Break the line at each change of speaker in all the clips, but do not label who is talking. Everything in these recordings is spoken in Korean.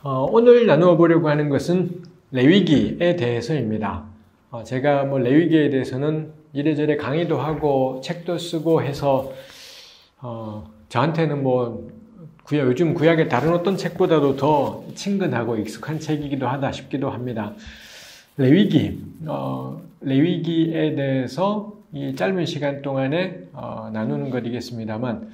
오늘 나누어 보려고 하는 것은 레위기에 대해서입니다. 제가 레위기에 대해서는 이래저래 강의도 하고 책도 쓰고 해서 저한테는 요즘 구약의 다른 어떤 책보다도 더 친근하고 익숙한 책이기도 하다 싶기도 합니다. 레위기에 대해서 이 짧은 시간 동안에 나누는 것이겠습니다만,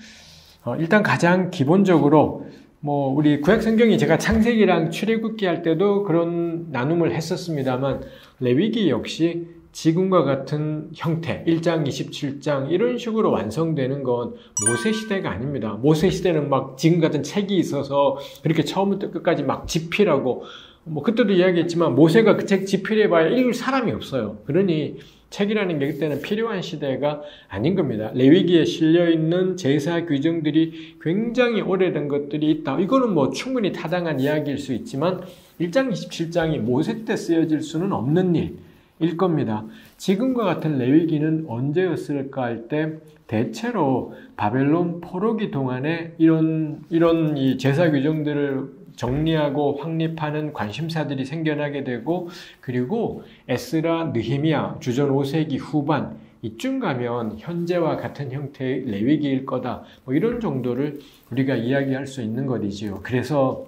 일단 가장 기본적으로 우리 구약 성경이 제가 창세기랑 출애굽기 할 때도 그런 나눔을 했었습니다만, 레위기 역시 지금과 같은 형태, 1장, 27장 이런 식으로 완성되는 건 모세 시대가 아닙니다. 모세 시대는 지금 같은 책이 있어서 그렇게 처음부터 끝까지 집필하고, 그때도 이야기했지만 모세가 그 책 집필해봐야 읽을 사람이 없어요. 그러니 책이라는 게 그때는 필요한 시대가 아닌 겁니다. 레위기에 실려있는 제사 규정들이 굉장히 오래된 것들이 있다. 이거는 충분히 타당한 이야기일 수 있지만 1장 27장이 모세 때 쓰여질 수는 없는 일일 겁니다. 지금과 같은 레위기는 언제였을까 할 때 대체로 바벨론 포로기 동안에 이런 이 제사 규정들을 정리하고 확립하는 관심사들이 생겨나게 되고, 그리고 에스라, 느헤미야, 주전 5세기 후반 이쯤 가면 현재와 같은 형태의 레위기일 거다. 이런 정도를 우리가 이야기할 수 있는 것이지요. 그래서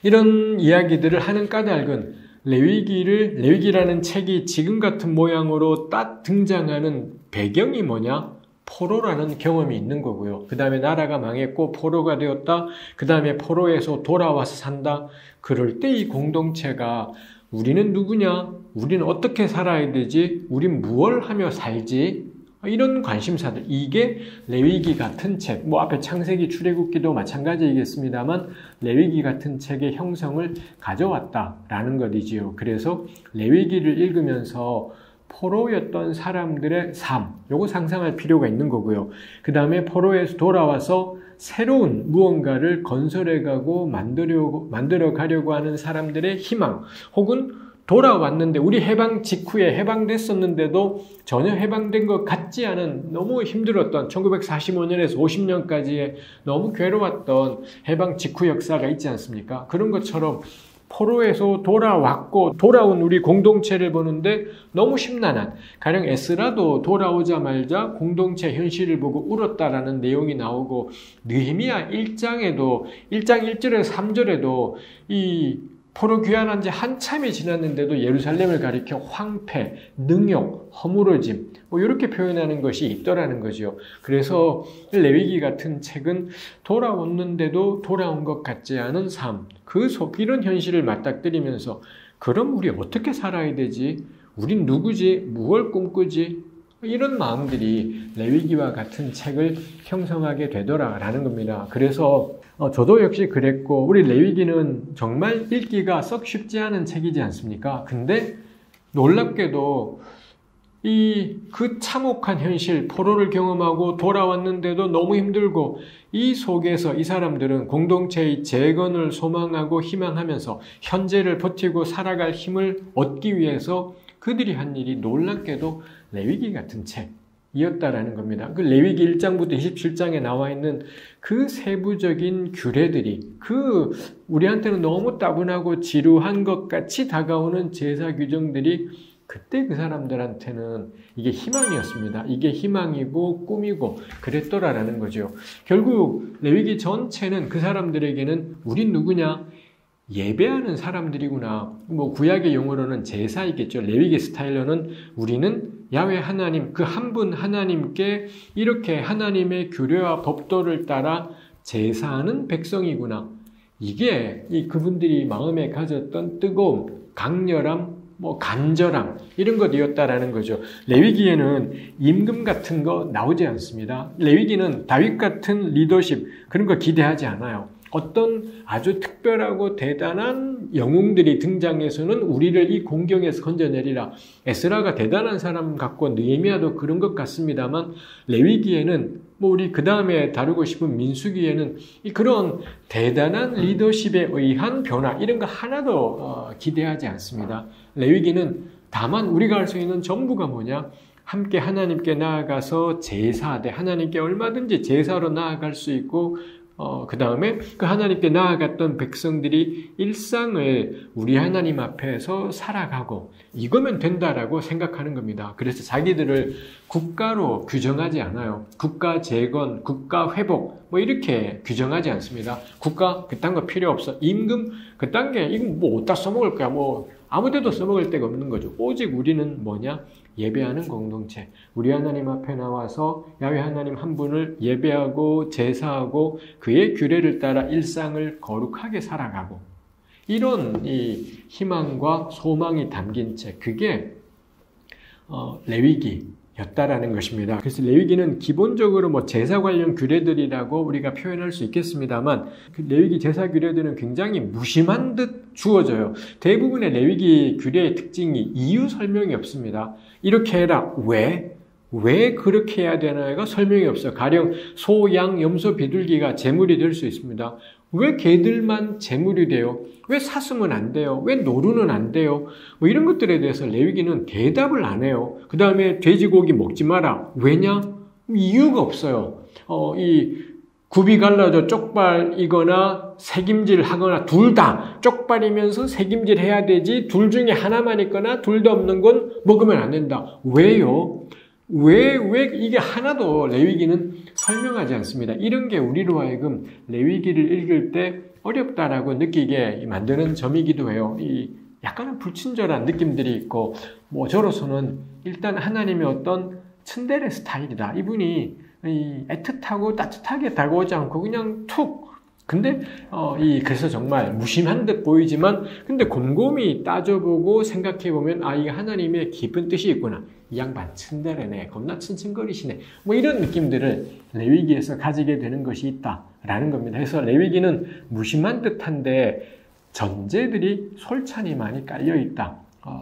이런 이야기들을 하는 까닭은 레위기라는 책이 지금 같은 모양으로 딱 등장하는 배경이 뭐냐? 포로라는 경험이 있는 거고요. 그 다음에 나라가 망했고 포로가 되었다. 그 다음에 포로에서 돌아와서 산다. 그럴 때 이 공동체가 우리는 누구냐? 우리는 어떻게 살아야 되지? 우린 무엇을 하며 살지? 이런 관심사들. 이게 레위기 같은 책, 앞에 창세기, 출애굽기도 마찬가지이겠습니다만 레위기 같은 책의 형성을 가져왔다라는 것이지요. 그래서 레위기를 읽으면서 포로였던 사람들의 삶, 요거 상상할 필요가 있는 거고요. 그 다음에 포로에서 돌아와서 새로운 무언가를 건설해가고 만들어 가려고 하는 사람들의 희망, 혹은 돌아왔는데 우리 해방 직후에 해방됐었는데도 전혀 해방된 것 같지 않은 너무 힘들었던 1945년에서 50년까지의 너무 괴로웠던 해방 직후 역사가 있지 않습니까? 그런 것처럼 포로에서 돌아왔고 돌아온 우리 공동체를 보는데 너무 심란한, 가령 에스라도 돌아오자마자 공동체 현실을 보고 울었다라는 내용이 나오고, 느헤미야 1장에도 1장 1절에서 3절에도 이 포로 귀환한 지 한참이 지났는데도 예루살렘을 가리켜 황폐, 능욕, 허물어짐 이렇게 표현하는 것이 있더라는 거죠. 그래서 레위기 같은 책은 돌아왔는데도 돌아온 것 같지 않은 삶, 이런 현실을 맞닥뜨리면서 그럼 우리 어떻게 살아야 되지? 우린 누구지? 무엇을 꿈꾸지? 이런 마음들이 레위기와 같은 책을 형성하게 되더라라는 겁니다. 그래서 저도 역시 그랬고, 우리 레위기는 정말 읽기가 썩 쉽지 않은 책이지 않습니까? 근데 놀랍게도 그 참혹한 현실, 포로를 경험하고 돌아왔는데도 너무 힘들고, 이 속에서 이 사람들은 공동체의 재건을 소망하고 희망하면서 현재를 버티고 살아갈 힘을 얻기 위해서 그들이 한 일이 놀랍게도 레위기 같은 책이었다라는 겁니다. 그 레위기 1장부터 27장에 나와 있는 그 세부적인 규례들이, 우리한테는 너무 따분하고 지루한 것 같이 다가오는 제사 규정들이 그때 그 사람들한테는 이게 희망이었습니다. 이게 희망이고 꿈이고 그랬더라라는 거죠. 결국 레위기 전체는 그 사람들에게는 우린 누구냐? 예배하는 사람들이구나. 구약의 용어로는 제사이겠죠. 레위기 스타일로는 우리는 야훼 하나님, 그 한 분 하나님께 이렇게 하나님의 규례와 법도를 따라 제사하는 백성이구나. 이게 그분들이 마음에 가졌던 뜨거움, 강렬함, 간절함 이런 것이었다라는 거죠. 레위기에는 임금 같은 거 나오지 않습니다. 레위기는 다윗 같은 리더십 그런 거 기대하지 않아요. 어떤 아주 특별하고 대단한 영웅들이 등장해서는 우리를 이 공경에서 건져내리라. 에스라가 대단한 사람 같고 느헤미야도 그런 것 같습니다만, 레위기에는 우리 그 다음에 다루고 싶은 민수기에는 그런 대단한 리더십에 의한 변화 이런 거 하나도 기대하지 않습니다. 레위기는 다만 우리가 할 수 있는 전부가 뭐냐? 함께 하나님께 나아가서 제사하되 하나님께 얼마든지 제사로 나아갈 수 있고, 그 다음에 그 하나님께 나아갔던 백성들이 일상을 우리 하나님 앞에서 살아가고 이거면 된다라고 생각하는 겁니다. 그래서 자기들을 국가로 규정하지 않아요. 국가 재건, 국가 회복 뭐 이렇게 규정하지 않습니다. 국가 그딴 거 필요 없어. 임금 그딴 게 이거 뭐 어디다 써먹을 거야. 뭐 아무데도 써먹을 데가 없는 거죠. 오직 우리는 뭐냐? 예배하는 공동체. 우리 하나님 앞에 나와서 야훼 하나님 한 분을 예배하고 제사하고 그의 규례를 따라 일상을 거룩하게 살아가고 이런 이 희망과 소망이 담긴 책 그게 레위기였다라는 것입니다. 그래서 레위기는 기본적으로 뭐 제사 관련 규례들이라고 우리가 표현할 수 있겠습니다만 그 레위기 제사 규례들은 굉장히 무심한 듯 주어져요. 대부분의 레위기 규례의 특징이 이유 설명이 없습니다. 이렇게 해라. 왜 그렇게 해야 되나가 설명이 없어요. 가령 소, 양, 염소, 비둘기가 제물이 될 수 있습니다. 왜 개들만 제물이 돼요? 왜 사슴은 안 돼요? 왜 노루는 안 돼요? 뭐 이런 것들에 대해서 레위기는 대답을 안 해요. 그 다음에 돼지고기 먹지 마라. 왜냐? 이유가 없어요. 이 굽이 갈라져 쪽발이거나 색임질 하거나 둘 다 쪽발이면서 색임질 해야 되지 둘 중에 하나만 있거나 둘 다 없는 건 먹으면 안 된다. 왜요? 왜 이게 하나도 레위기는 설명하지 않습니다. 이런 게 우리로 하여금 레위기를 읽을 때 어렵다라고 느끼게 만드는 점이기도 해요. 이 약간은 불친절한 느낌들이 있고 뭐 저로서는 일단 하나님의 어떤 츤데레 스타일이다. 이분이 애틋하고 따뜻하게 다가오지 않고 그냥 툭. 근데 그래서 정말 무심한 듯 보이지만 근데 곰곰이 따져보고 생각해보면 이게 하나님의 깊은 뜻이 있구나. 이 양반 츤데레네. 겁나 츤츤거리시네. 뭐 이런 느낌들을 레위기에서 가지게 되는 것이 있다라는 겁니다. 그래서 레위기는 무심한 듯한데 전제들이 솔찬히 많이 깔려있다.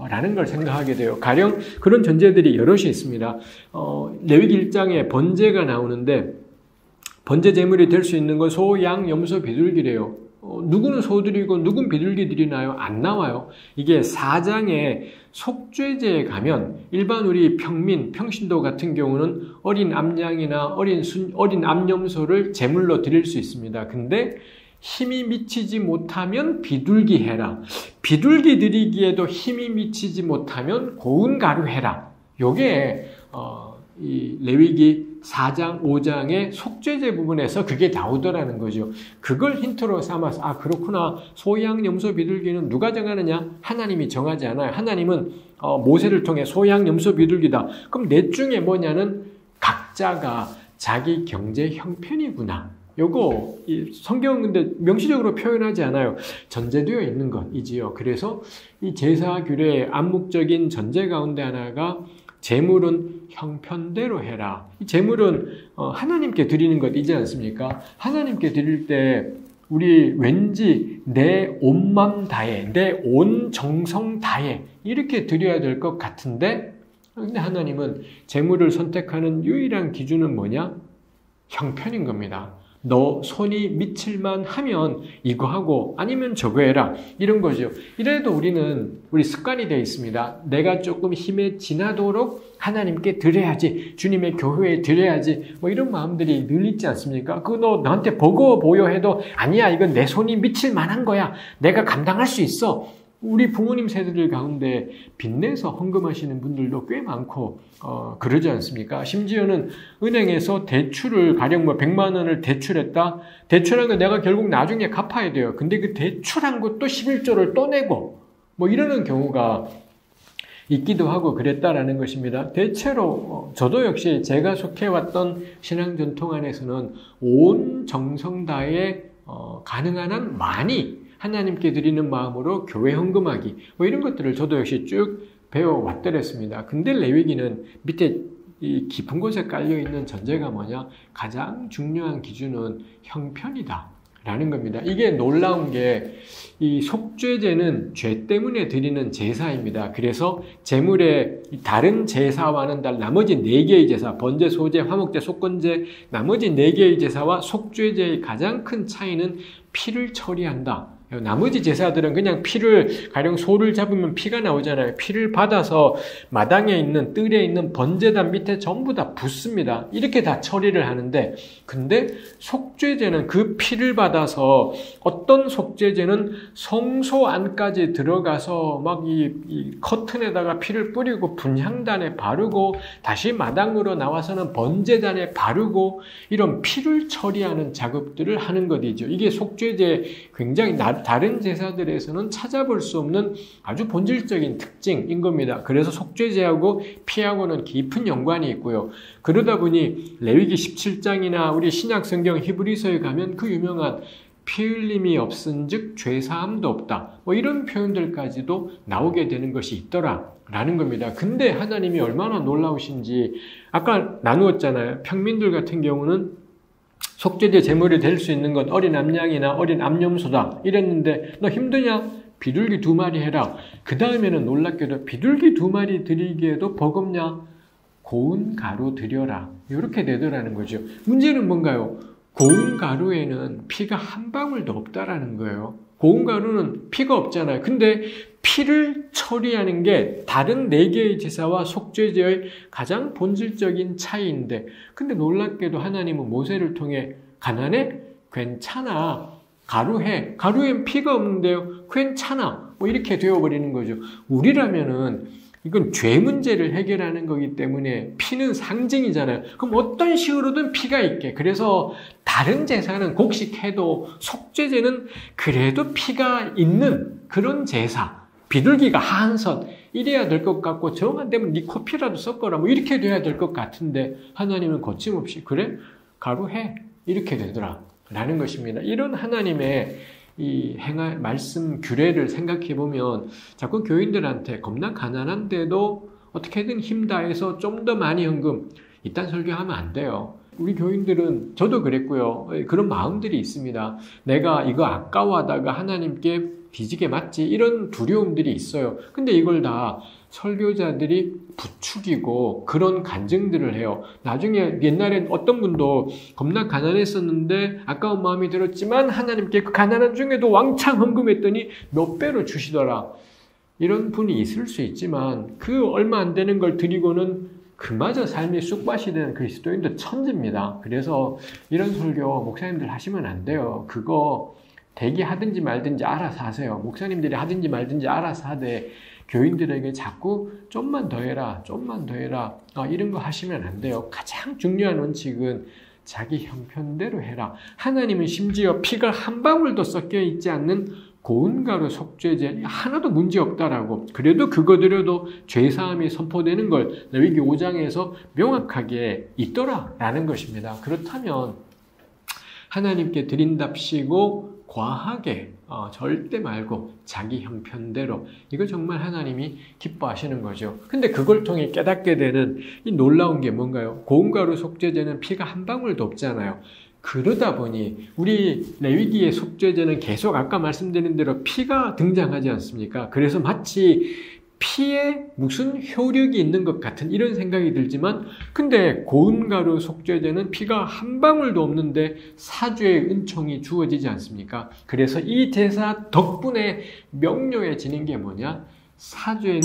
라는 걸 생각하게 돼요. 가령 그런 전제들이 여럿이 있습니다. 레위기 1장에 번제가 나오는데 번제 제물이 될 수 있는 건 소, 양, 염소, 비둘기래요. 누구는 소들이고 누군 비둘기들이나요? 안 나와요. 이게 4장에 속죄제에 가면 일반 우리 평신도 같은 경우는 어린 암양이나 어린 암염소를 제물로 드릴 수 있습니다. 근데 힘이 미치지 못하면 비둘기 해라. 비둘기 드리기에도 힘이 미치지 못하면 고운 가루 해라. 요게 이 레위기 4장, 5장의 속죄제 부분에서 그게 나오더라는 거죠. 그걸 힌트로 삼아서 그렇구나. 소, 양, 염소, 비둘기는 누가 정하느냐? 하나님이 정하지 않아요. 하나님은 모세를 통해 소, 양, 염소, 비둘기다. 그럼 넷 중에 뭐냐는 각자가 자기 경제 형편이구나. 요거 성경은 근데 명시적으로 표현하지 않아요. 전제되어 있는 것이지요. 그래서 이 제사 규례의 암묵적인 전제 가운데 하나가 제물은 형편대로 해라. 이 제물은 하나님께 드리는 것이지 않습니까? 하나님께 드릴 때 우리 왠지 내 온 맘 다해, 내 온 정성 다해 이렇게 드려야 될 것 같은데 근데 하나님은 제물을 선택하는 유일한 기준은 뭐냐? 형편인 겁니다. 너 손이 미칠만 하면 이거 하고 아니면 저거 해라 이런 거죠. 이래도 우리 습관이 되어 있습니다. 내가 조금 힘에 지나도록 하나님께 드려야지, 주님의 교회에 드려야지 뭐 이런 마음들이 늘 있지 않습니까? 그거 너 나한테 버거워 보여 해도 아니야, 이건 내 손이 미칠 만한 거야. 내가 감당할 수 있어. 우리 부모님 세대들 가운데 빚내서 헌금하시는 분들도 꽤 많고 그러지 않습니까? 심지어는 은행에서 대출을 가령 100만 원을 대출했다. 대출한 거 내가 결국 나중에 갚아야 돼요. 근데 그 대출한 것도 11조를 또 내고 뭐 이러는 경우가 있기도 하고 그랬다라는 것입니다. 대체로 저도 역시 제가 속해왔던 신앙 전통 안에서는 온 정성 다해 가능한 한 많이 하나님께 드리는 마음으로 교회 헌금하기 뭐 이런 것들을 저도 역시 쭉 배워왔더랬습니다. 근데 레위기는 밑에 이 깊은 곳에 깔려있는 전제가 뭐냐? 가장 중요한 기준은 형편이다 라는 겁니다. 이게 놀라운 게 이 속죄제는 죄 때문에 드리는 제사입니다. 그래서 제물의 다른 제사와는 달리 나머지 4개의 제사, 번제, 소제, 화목제, 속건제 나머지 4개의 제사와 속죄제의 가장 큰 차이는 피를 처리한다 나머지 제사들은 그냥 피를, 가령 소를 잡으면 피가 나오잖아요. 피를 받아서 마당에 있는, 뜰에 있는 번제단 밑에 전부 다 붓습니다. 이렇게 다 처리를 하는데, 근데 속죄제는 그 피를 받아서 어떤 속죄제는 성소 안까지 들어가서 막 이 커튼에다가 피를 뿌리고 분향단에 바르고 다시 마당으로 나와서는 번제단에 바르고 이런 피를 처리하는 작업들을 하는 것이죠. 이게 속죄제 굉장히 다른 제사들에서는 찾아볼 수 없는 아주 본질적인 특징인 겁니다. 그래서 속죄제하고 피하고는 깊은 연관이 있고요. 그러다 보니 레위기 17장이나 우리 신약 성경 히브리서에 가면 그 유명한 피 흘림이 없은즉 죄사함도 없다. 뭐 이런 표현들까지도 나오게 되는 것이 있더라라는 겁니다. 근데 하나님이 얼마나 놀라우신지 아까 나누었잖아요. 평민들 같은 경우는 속죄제 제물이 될 수 있는 건 어린 암양이나 어린 암염소다 이랬는데 너 힘드냐? 비둘기 2마리 해라. 그 다음에는 놀랍게도 비둘기 2마리 드리기에도 버겁냐? 고운 가루 드려라. 이렇게 되더라는 거죠. 문제는 뭔가요? 고운 가루에는 피가 한 방울도 없다라는 거예요. 고운 가루는 피가 없잖아요. 근데 피를 처리하는 게 다른 4개의 제사와 속죄제의 가장 본질적인 차이인데, 근데 놀랍게도 하나님은 모세를 통해 가난해? 괜찮아. 가루해. 가루엔 피가 없는데요. 괜찮아. 뭐 이렇게 되어버리는 거죠. 우리라면은 이건 죄 문제를 해결하는 거기 때문에 피는 상징이잖아요. 그럼 어떤 식으로든 피가 있게. 그래서 다른 제사는 곡식해도 속죄제는 그래도 피가 있는 그런 제사. 비둘기가 한선 이래야 될 것 같고 정 안 되면 네 코피라도 섞어라. 뭐 이렇게 돼야 될 것 같은데 하나님은 거침없이 그래? 가루해. 이렇게 되더라. 라는 것입니다. 이런 하나님의 이 말씀 규례를 생각해 보면 자꾸 교인들한테 겁나 가난한데도 어떻게든 힘 다해서 좀 더 많이 헌금 이딴 설교하면 안 돼요. 우리 교인들은 저도 그랬고요. 그런 마음들이 있습니다. 내가 이거 아까워하다가 하나님께 뒤지게 맞지 이런 두려움들이 있어요. 근데 이걸 다 설교자들이 부추기고 그런 간증들을 해요. 나중에 옛날엔 어떤 분도 겁나 가난했었는데 아까운 마음이 들었지만 하나님께 그 가난한 중에도 왕창 헌금했더니 몇 배로 주시더라. 이런 분이 있을 수 있지만 그 얼마 안 되는 걸 드리고는 그마저 삶이 쑥밭이 되는 그리스도인도 천지입니다. 그래서 이런 설교 목사님들 하시면 안 돼요. 그거 대기하든지 말든지 알아서 하세요. 목사님들이 하든지 말든지 알아서 하되 교인들에게 자꾸 좀만 더 해라, 좀만 더 해라 이런 거 하시면 안 돼요. 가장 중요한 원칙은 자기 형편대로 해라. 하나님은 심지어 피가 한 방울도 섞여 있지 않는 고운 가루 속죄제 하나도 문제 없다라고. 그래도 그거 드려도 죄사함이 선포되는 걸 레위기 5장에서 명확하게 있더라라는 것입니다. 그렇다면 하나님께 드린답시고 과하게 절대 말고 자기 형편대로 이거 정말 하나님이 기뻐하시는 거죠. 근데 그걸 통해 깨닫게 되는 이 놀라운 게 뭔가요? 고운 가루 속죄제는 피가 한 방울도 없잖아요. 그러다 보니 우리 레위기의 속죄제는 계속 아까 말씀드린 대로 피가 등장하지 않습니까? 그래서 마치 피에 무슨 효력이 있는 것 같은 이런 생각이 들지만 근데 고운 가루 속죄제는 피가 한 방울도 없는데 사죄의 은총이 주어지지 않습니까? 그래서 이 제사 덕분에 명료해지는 게 뭐냐? 사죄는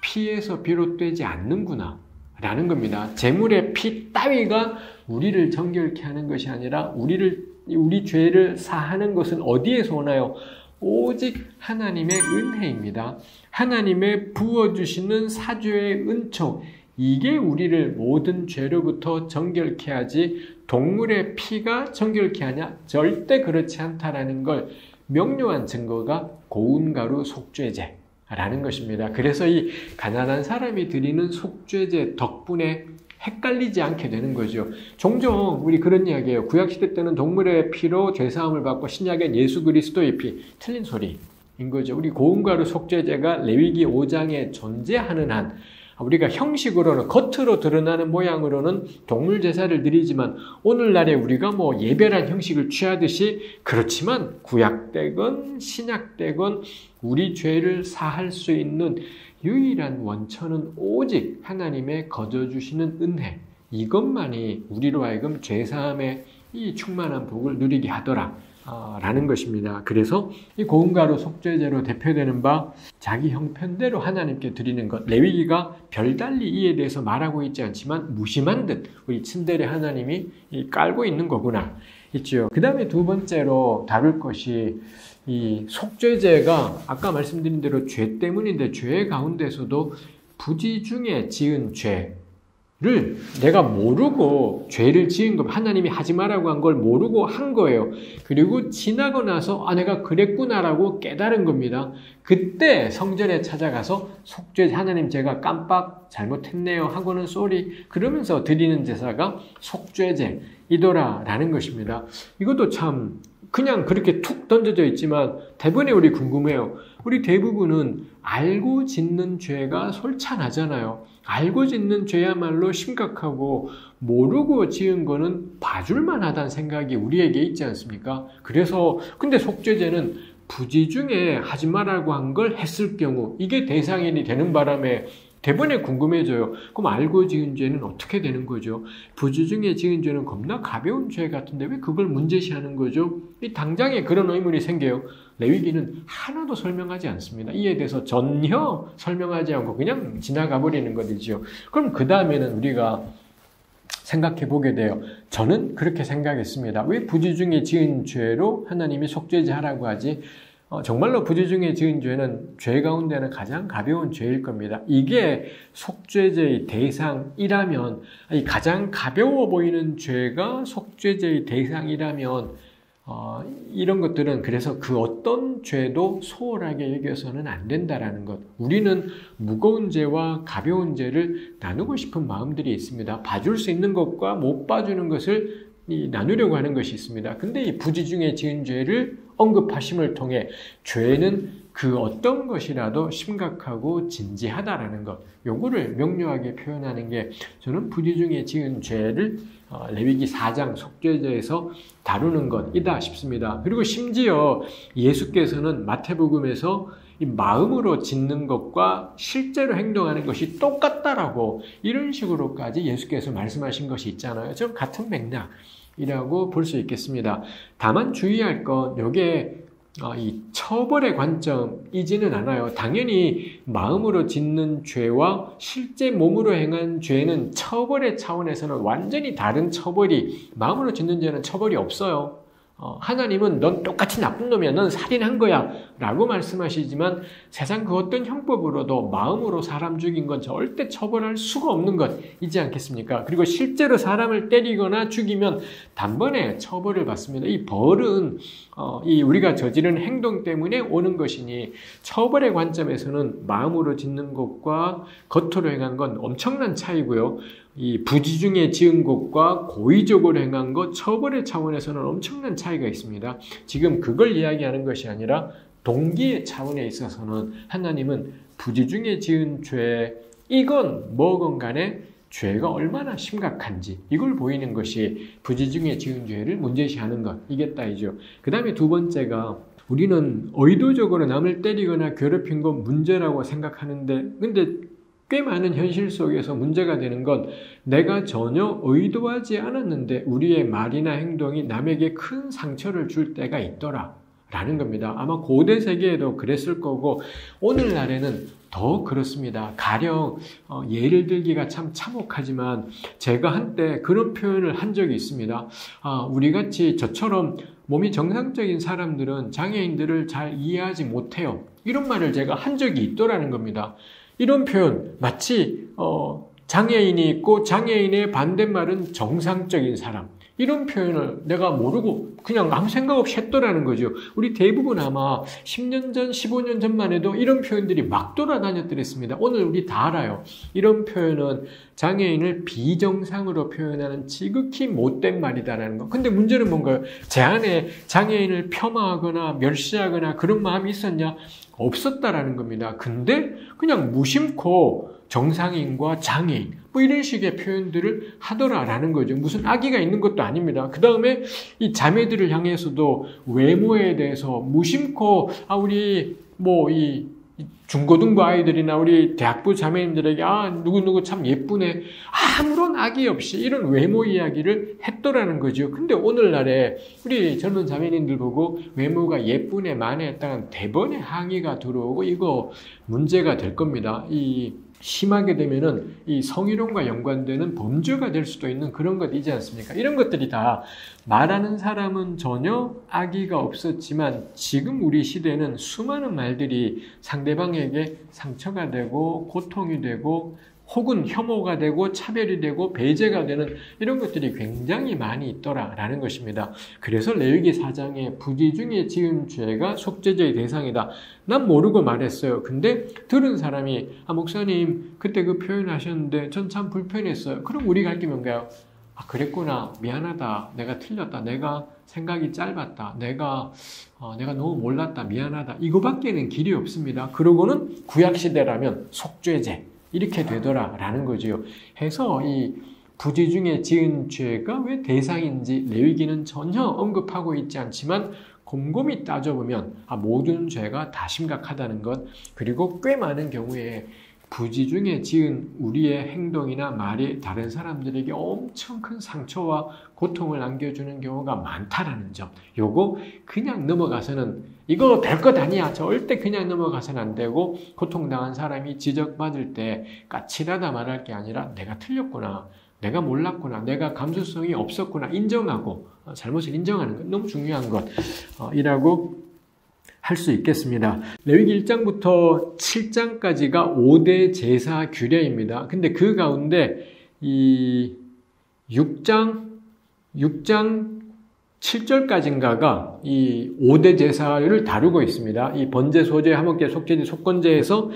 피에서 비롯되지 않는구나 라는 겁니다. 제물의 피 따위가 우리를 정결케 하는 것이 아니라 우리 죄를 사하는 것은 어디에서 오나요? 오직 하나님의 은혜입니다. 하나님의 부어주시는 사죄의 은총, 이게 우리를 모든 죄로부터 정결케 하지 동물의 피가 정결케 하냐? 절대 그렇지 않다라는 걸 명료한 증거가 고운 가루 속죄제라는 것입니다. 그래서 이 가난한 사람이 드리는 속죄제 덕분에 헷갈리지 않게 되는 거죠. 종종 우리 그런 이야기예요. 구약시대 때는 동물의 피로 죄사함을 받고 신약엔 예수 그리스도의 피. 틀린 소리인 거죠. 우리 고운 가루 속죄제가 레위기 5장에 존재하는 한 우리가 형식으로는 겉으로 드러나는 모양으로는 동물 제사를 드리지만 오늘날에 우리가 뭐 예배란 형식을 취하듯이 그렇지만 구약되건 신약되건 우리 죄를 사할 수 있는 유일한 원천은 오직 하나님의 거저주시는 은혜, 이것만이 우리로 하여금 죄사함의 이 충만한 복을 누리게 하더라 라는 것입니다. 그래서 이 고음가루 속죄제로 대표되는 바 자기 형편대로 하나님께 드리는 것, 레위기가 별달리 이에 대해서 말하고 있지 않지만 무심한 듯 우리 친데레 하나님이 깔고 있는 거구나 있죠. 그 다음에 두 번째로 다룰 것이 이 속죄제가 아까 말씀드린 대로 죄 때문인데 죄 가운데서도 부지 중에 지은 죄를 내가 모르고 죄를 지은 거, 하나님이 하지 말라고 한 걸 모르고 한 거예요. 그리고 지나고 나서 내가 그랬구나라고 깨달은 겁니다. 그때 성전에 찾아가서 속죄, 하나님 제가 깜빡 잘못했네요 하고는 쏘리 그러면서 드리는 제사가 속죄제이더라라는 것입니다. 이것도 참 그냥 그렇게 툭 던져져 있지만 대부분의 우리 궁금해요. 우리 대부분은 알고 짓는 죄가 솔찬하잖아요. 알고 짓는 죄야말로 심각하고 모르고 지은 거는 봐줄만 하다는 생각이 우리에게 있지 않습니까? 그래서 근데 속죄제는 부지 중에 하지 말라고 한 걸 했을 경우 이게 대상이 되는 바람에 대번에 궁금해져요. 그럼 알고 지은 죄는 어떻게 되는 거죠? 부지 중에 지은 죄는 겁나 가벼운 죄 같은데 왜 그걸 문제시하는 거죠? 이 당장에 그런 의문이 생겨요. 레위기는 하나도 설명하지 않습니다. 이에 대해서 전혀 설명하지 않고 그냥 지나가 버리는 것이죠. 그럼 그 다음에는 우리가 생각해 보게 돼요. 저는 그렇게 생각했습니다. 왜 부지 중에 지은 죄로 하나님이 속죄제 하라고 하지? 정말로 부지 중에 지은 죄는 죄 가운데는 가장 가벼운 죄일 겁니다. 이게 속죄제의 대상이라면, 가장 가벼워 보이는 죄가 속죄제의 대상이라면 이런 것들은 그래서 그 어떤 죄도 소홀하게 여겨서는 안 된다라는 것. 우리는 무거운 죄와 가벼운 죄를 나누고 싶은 마음들이 있습니다. 봐줄 수 있는 것과 못 봐주는 것을 나누려고 하는 것이 있습니다. 근데 이 부지 중에 지은 죄를 언급하심을 통해 죄는 그 어떤 것이라도 심각하고 진지하다라는 것, 요거를 명료하게 표현하는 게 저는 부지 중에 지은 죄를 레위기 4장 속죄제에서 다루는 것이다 싶습니다. 그리고 심지어 예수께서는 마태복음에서 이 마음으로 짓는 것과 실제로 행동하는 것이 똑같다라고 이런 식으로까지 예수께서 말씀하신 것이 있잖아요. 좀 같은 맥락이라고 볼 수 있겠습니다. 다만 주의할 건 이게 이 처벌의 관점이지는 않아요. 당연히 마음으로 짓는 죄와 실제 몸으로 행한 죄는 처벌의 차원에서는 완전히 다른 처벌이, 마음으로 짓는 죄는 처벌이 없어요. 하나님은 넌 똑같이 나쁜 놈이야, 넌 살인한 거야 라고 말씀하시지만 세상 그 어떤 형법으로도 마음으로 사람 죽인 건 절대 처벌할 수가 없는 것이지 않겠습니까? 그리고 실제로 사람을 때리거나 죽이면 단번에 처벌을 받습니다. 이 벌은 이 우리가 저지른 행동 때문에 오는 것이니 처벌의 관점에서는 마음으로 짓는 것과 겉으로 행한 건 엄청난 차이고요. 이 부지 중에 지은 것과 고의적으로 행한 것, 처벌의 차원에서는 엄청난 차이가 있습니다. 지금 그걸 이야기하는 것이 아니라 동기의 차원에 있어서는 하나님은 부지 중에 지은 죄, 이건 뭐건 간에 죄가 얼마나 심각한지 이걸 보이는 것이 부지 중에 지은 죄를 문제시하는 것이겠다이죠. 그 다음에 두 번째가 우리는 의도적으로 남을 때리거나 괴롭힌 건 문제라고 생각하는데 근데 꽤 많은 현실 속에서 문제가 되는 건 내가 전혀 의도하지 않았는데 우리의 말이나 행동이 남에게 큰 상처를 줄 때가 있더라 라는 겁니다. 아마 고대 세계에도 그랬을 거고 오늘날에는 더 그렇습니다. 가령 예를 들기가 참 참혹하지만 제가 한때 그런 표현을 한 적이 있습니다. 우리같이 저처럼 몸이 정상적인 사람들은 장애인들을 잘 이해하지 못해요. 이런 말을 제가 한 적이 있더라는 겁니다. 이런 표현, 마치 장애인이 있고 장애인의 반대말은 정상적인 사람. 이런 표현을 내가 모르고 그냥 아무 생각 없이 했더라는 거죠. 우리 대부분 아마 10년 전, 15년 전만 해도 이런 표현들이 막 돌아다녔더랬습니다. 오늘 우리 다 알아요. 이런 표현은 장애인을 비정상으로 표현하는 지극히 못된 말이다라는 거. 근데 문제는 뭔가요? 제 안에 장애인을 폄하하거나 멸시하거나 그런 마음이 있었냐? 없었다라는 겁니다. 근데 그냥 무심코 정상인과 장애인 뭐 이런 식의 표현들을 하더라라는 거죠. 무슨 악의가 있는 것도 아닙니다. 그 다음에 이 자매들을 향해서도 외모에 대해서 무심코 우리 뭐 이 중고등부 아이들이나 우리 대학부 자매님들에게 누구누구 참 예쁘네, 아무런 악의 없이 이런 외모 이야기를 했더라는 거죠. 근데 오늘날에 우리 젊은 자매님들 보고 외모가 예쁘네 마네 했다간 대번에 항의가 들어오고 이거 문제가 될 겁니다. 심하게 되면은 이 성희롱과 연관되는 범죄가 될 수도 있는 그런 것이지 않습니까? 이런 것들이 다 말하는 사람은 전혀 악의가 없었지만 지금 우리 시대는 수많은 말들이 상대방에게 상처가 되고 고통이 되고 혹은 혐오가 되고 차별이 되고 배제가 되는 이런 것들이 굉장히 많이 있더라라는 것입니다. 그래서 레위기 4장에 부지 중에 지은 죄가 속죄제의 대상이다. 난 모르고 말했어요. 근데 들은 사람이 목사님 그때 그 표현하셨는데 전 참 불편했어요. 그럼 우리가 할 게 뭔가요? 그랬구나. 미안하다. 내가 틀렸다. 내가 생각이 짧았다. 내가 너무 몰랐다. 미안하다. 이거밖에는 길이 없습니다. 그러고는 구약시대라면 속죄제 이렇게 되더라라는 거지요. 해서 이 부지 중에 지은 죄가 왜 대상인지 레위기는 전혀 언급하고 있지 않지만 곰곰이 따져보면 모든 죄가 다 심각하다는 것, 그리고 꽤 많은 경우에 부지 중에 지은 우리의 행동이나 말이 다른 사람들에게 엄청 큰 상처와 고통을 안겨주는 경우가 많다라는 점, 요거 그냥 넘어가서는 이거 별것 아니야 절대 그냥 넘어가서는 안 되고, 고통당한 사람이 지적받을 때 까칠하다 말할 게 아니라 내가 틀렸구나, 내가 몰랐구나, 내가 감수성이 없었구나 인정하고 잘못을 인정하는 것 너무 중요한 것이라고 할 수 있겠습니다. 레위기 1장부터 7장까지가 5대 제사 규례입니다. 근데 그 가운데 이 6장 7절까지인가가 이 5대 제사를 다루고 있습니다. 이 번제, 소제, 화목제, 속죄제, 속건제에서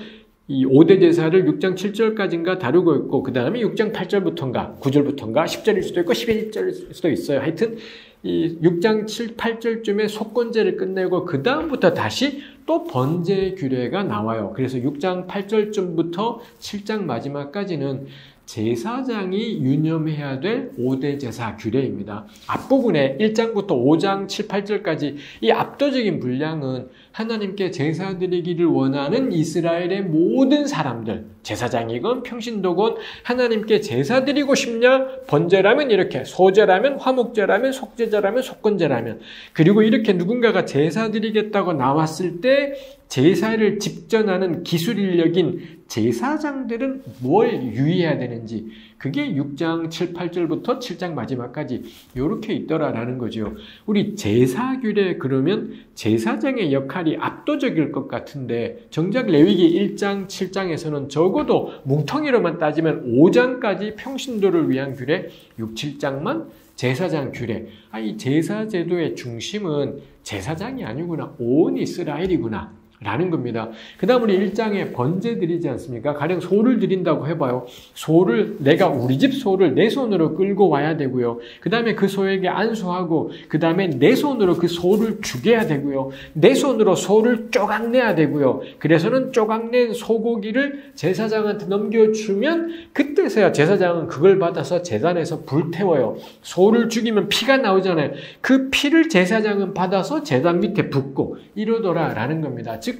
이 5대 제사를 6장 7절까지인가 다루고 있고, 그 다음에 6장 8절부터인가 9절부터인가 10절일 수도 있고 11절일 수도 있어요. 하여튼 이 6장 7, 8절쯤에 속건제를 끝내고 그 다음부터 다시 또 번제 규례가 나와요. 그래서 6장 8절쯤부터 7장 마지막까지는 제사장이 유념해야 될 5대 제사 규례입니다. 앞부분에 1장부터 5장 7, 8절까지 이 압도적인 분량은 하나님께 제사 드리기를 원하는 이스라엘의 모든 사람들, 제사장이건 평신도건 하나님께 제사 드리고 싶냐? 번제라면 이렇게, 소제라면 화목제라면 속죄제라면 속건제라면, 그리고 이렇게 누군가가 제사 드리겠다고 나왔을 때 제사를 집전하는 기술 인력인 제사장들은 뭘 유의해야 되는지, 그게 6장 7, 8절부터 7장 마지막까지 이렇게 있더라라는 거죠. 우리 제사규례 그러면 제사장의 역할이 압도적일 것 같은데 정작 레위기 1장, 7장에서는 적어도 뭉텅이로만 따지면 5장까지 평신도를 위한 규례, 6, 7장만 제사장 규례. 이 제사 제도의 중심은 제사장이 아니구나, 온 이스라엘이구나 라는 겁니다. 그 다음 우리 1장에 번제 드리지 않습니까? 가령 소를 드린다고 해봐요. 소를, 내가 우리 집 소를 내 손으로 끌고 와야 되고요. 그 다음에 그 소에게 안수하고, 그 다음에 내 손으로 그 소를 죽여야 되고요. 내 손으로 소를 쪼각내야 되고요. 그래서는 쪼각낸 소고기를 제사장한테 넘겨주면 그때서야 제사장은 그걸 받아서 제단에서 불태워요. 소를 죽이면 피가 나오잖아요. 그 피를 제사장은 받아서 제단 밑에 붓고 이러더라라는 겁니다. 즉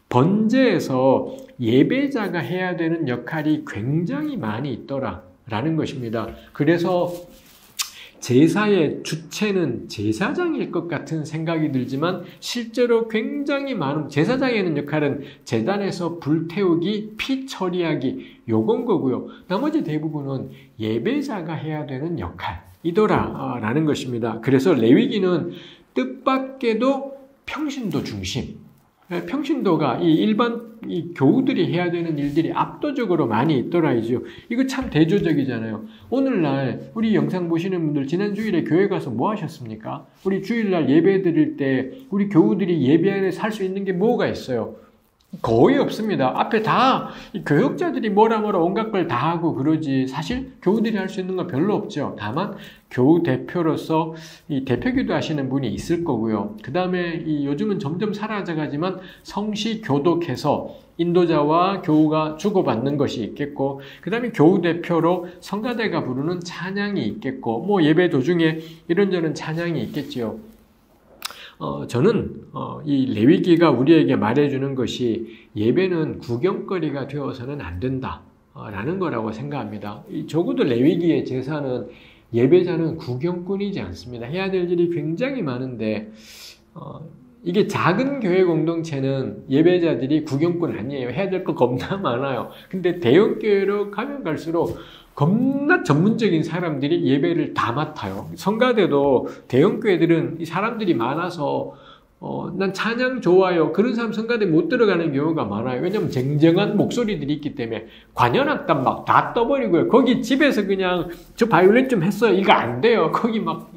번제에서 예배자가 해야 되는 역할이 굉장히 많이 있더라라는 것입니다. 그래서 제사의 주체는 제사장일 것 같은 생각이 들지만 실제로 굉장히 많은, 제사장의 하는 역할은 제단에서 불태우기, 피 처리하기 요건 거고요. 나머지 대부분은 예배자가 해야 되는 역할이더라라는 것입니다. 그래서 레위기는 뜻밖에도 평신도 중심, 평신도가 이 교우들이 해야 되는 일들이 압도적으로 많이 있더라이죠. 이거 참 대조적이잖아요. 오늘날 우리 영상 보시는 분들 지난 주일에 교회 가서 뭐 하셨습니까? 우리 주일날 예배 드릴 때 우리 교우들이 예배 안에서 할 수 있는 게 뭐가 있어요? 거의 없습니다. 앞에 다 교역자들이 뭐라 온갖 걸 다 하고 그러지 사실 교우들이 할 수 있는 건 별로 없죠. 다만 교우 대표로서 이 대표기도 하시는 분이 있을 거고요. 그 다음에 요즘은 점점 사라져가지만 성시 교독해서 인도자와 교우가 주고받는 것이 있겠고, 그 다음에 교우 대표로 성가대가 부르는 찬양이 있겠고, 뭐 예배 도중에 이런저런 찬양이 있겠지요. 저는 이 레위기가 우리에게 말해주는 것이 예배는 구경거리가 되어서는 안 된다 라는 거라고 생각합니다. 적어도 레위기의 제사는 예배자는 구경꾼이지 않습니다. 해야 될 일이 굉장히 많은데 이게 작은 교회 공동체는 예배자들이 구경꾼 아니에요. 해야 될 거 겁나 많아요. 근데 대형 교회로 가면 갈수록 겁나 전문적인 사람들이 예배를 다 맡아요. 성가대도 대형 교회들은 이 사람들이 많아서 난 찬양 좋아요. 그런 사람 성가대 못 들어가는 경우가 많아요. 왜냐하면 쟁쟁한 목소리들이 있기 때문에 관현악단 막 다 떠버리고요. 거기 집에서 그냥 저 바이올린 좀 했어요. 이거 안 돼요. 거기 막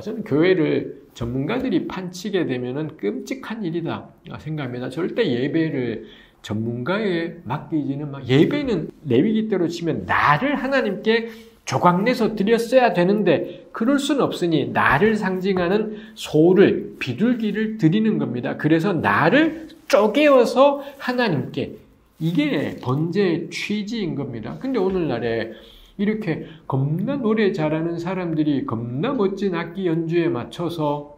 저는 교회를 전문가들이 판치게 되면은 끔찍한 일이다 생각합니다. 절대 예배를 전문가에 맡기지는 예배는 레위기대로 치면 나를 하나님께 조각내서 드렸어야 되는데 그럴 수는 없으니 나를 상징하는 소를 비둘기를 드리는 겁니다. 그래서 나를 쪼개어서 하나님께 이게 번제의 취지인 겁니다. 근데 오늘날에 이렇게 겁나 노래 잘하는 사람들이 겁나 멋진 악기 연주에 맞춰서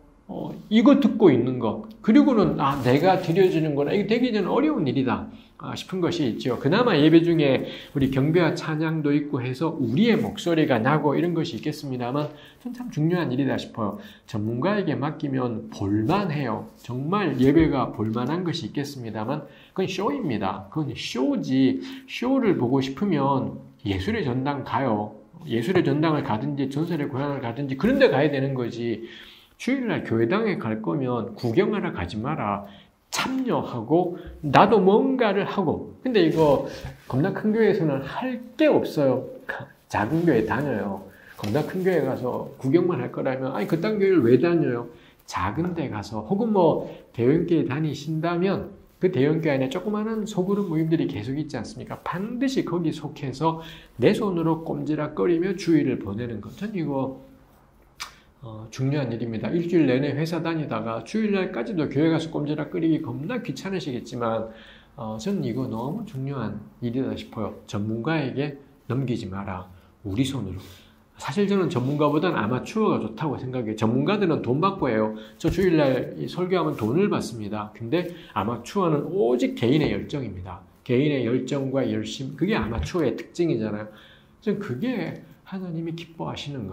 이거 듣고 있는 것 그리고는 내가 드려주는구나 이게 되게 전 어려운 일이다 싶은 것이 있죠. 그나마 예배 중에 우리 경배와 찬양도 있고 해서 우리의 목소리가 나고 이런 것이 있겠습니다만 전 참 중요한 일이다 싶어요. 전문가에게 맡기면 볼만해요. 정말 예배가 볼만한 것이 있겠습니다만 그건 쇼입니다. 그건 쇼지. 쇼를 보고 싶으면 예술의 전당 가요. 예술의 전당을 가든지 전설의 고향을 가든지 그런 데 가야 되는 거지. 주일날 교회당에 갈 거면 구경하러 가지 마라. 참여하고 나도 뭔가를 하고. 근데 이거 겁나 큰 교회에서는 할 게 없어요. 작은 교회 다녀요. 겁나 큰 교회 가서 구경만 할 거라면 아니 그딴 교회를 왜 다녀요? 작은 데 가서 혹은 대형 교회 다니신다면 그 대형교회 안에 조그마한 소그룹 모임들이 계속 있지 않습니까? 반드시 거기 속해서 내 손으로 꼼지락거리며 주일을 보내는 것. 전 이거 중요한 일입니다. 일주일 내내 회사 다니다가 주일날까지도 교회 가서 꼼지락거리기 겁나 귀찮으시겠지만 저는 이거 너무 중요한 일이다 싶어요. 전문가에게 넘기지 마라. 우리 손으로. 사실 저는 전문가보다는 아마추어가 좋다고 생각해요. 전문가들은 돈 받고 해요. 저 주일날 설교하면 돈을 받습니다. 근데 아마추어는 오직 개인의 열정입니다. 개인의 열정과 열심, 그게 아마추어의 특징이잖아요. 저는 그게 하나님이 기뻐하시는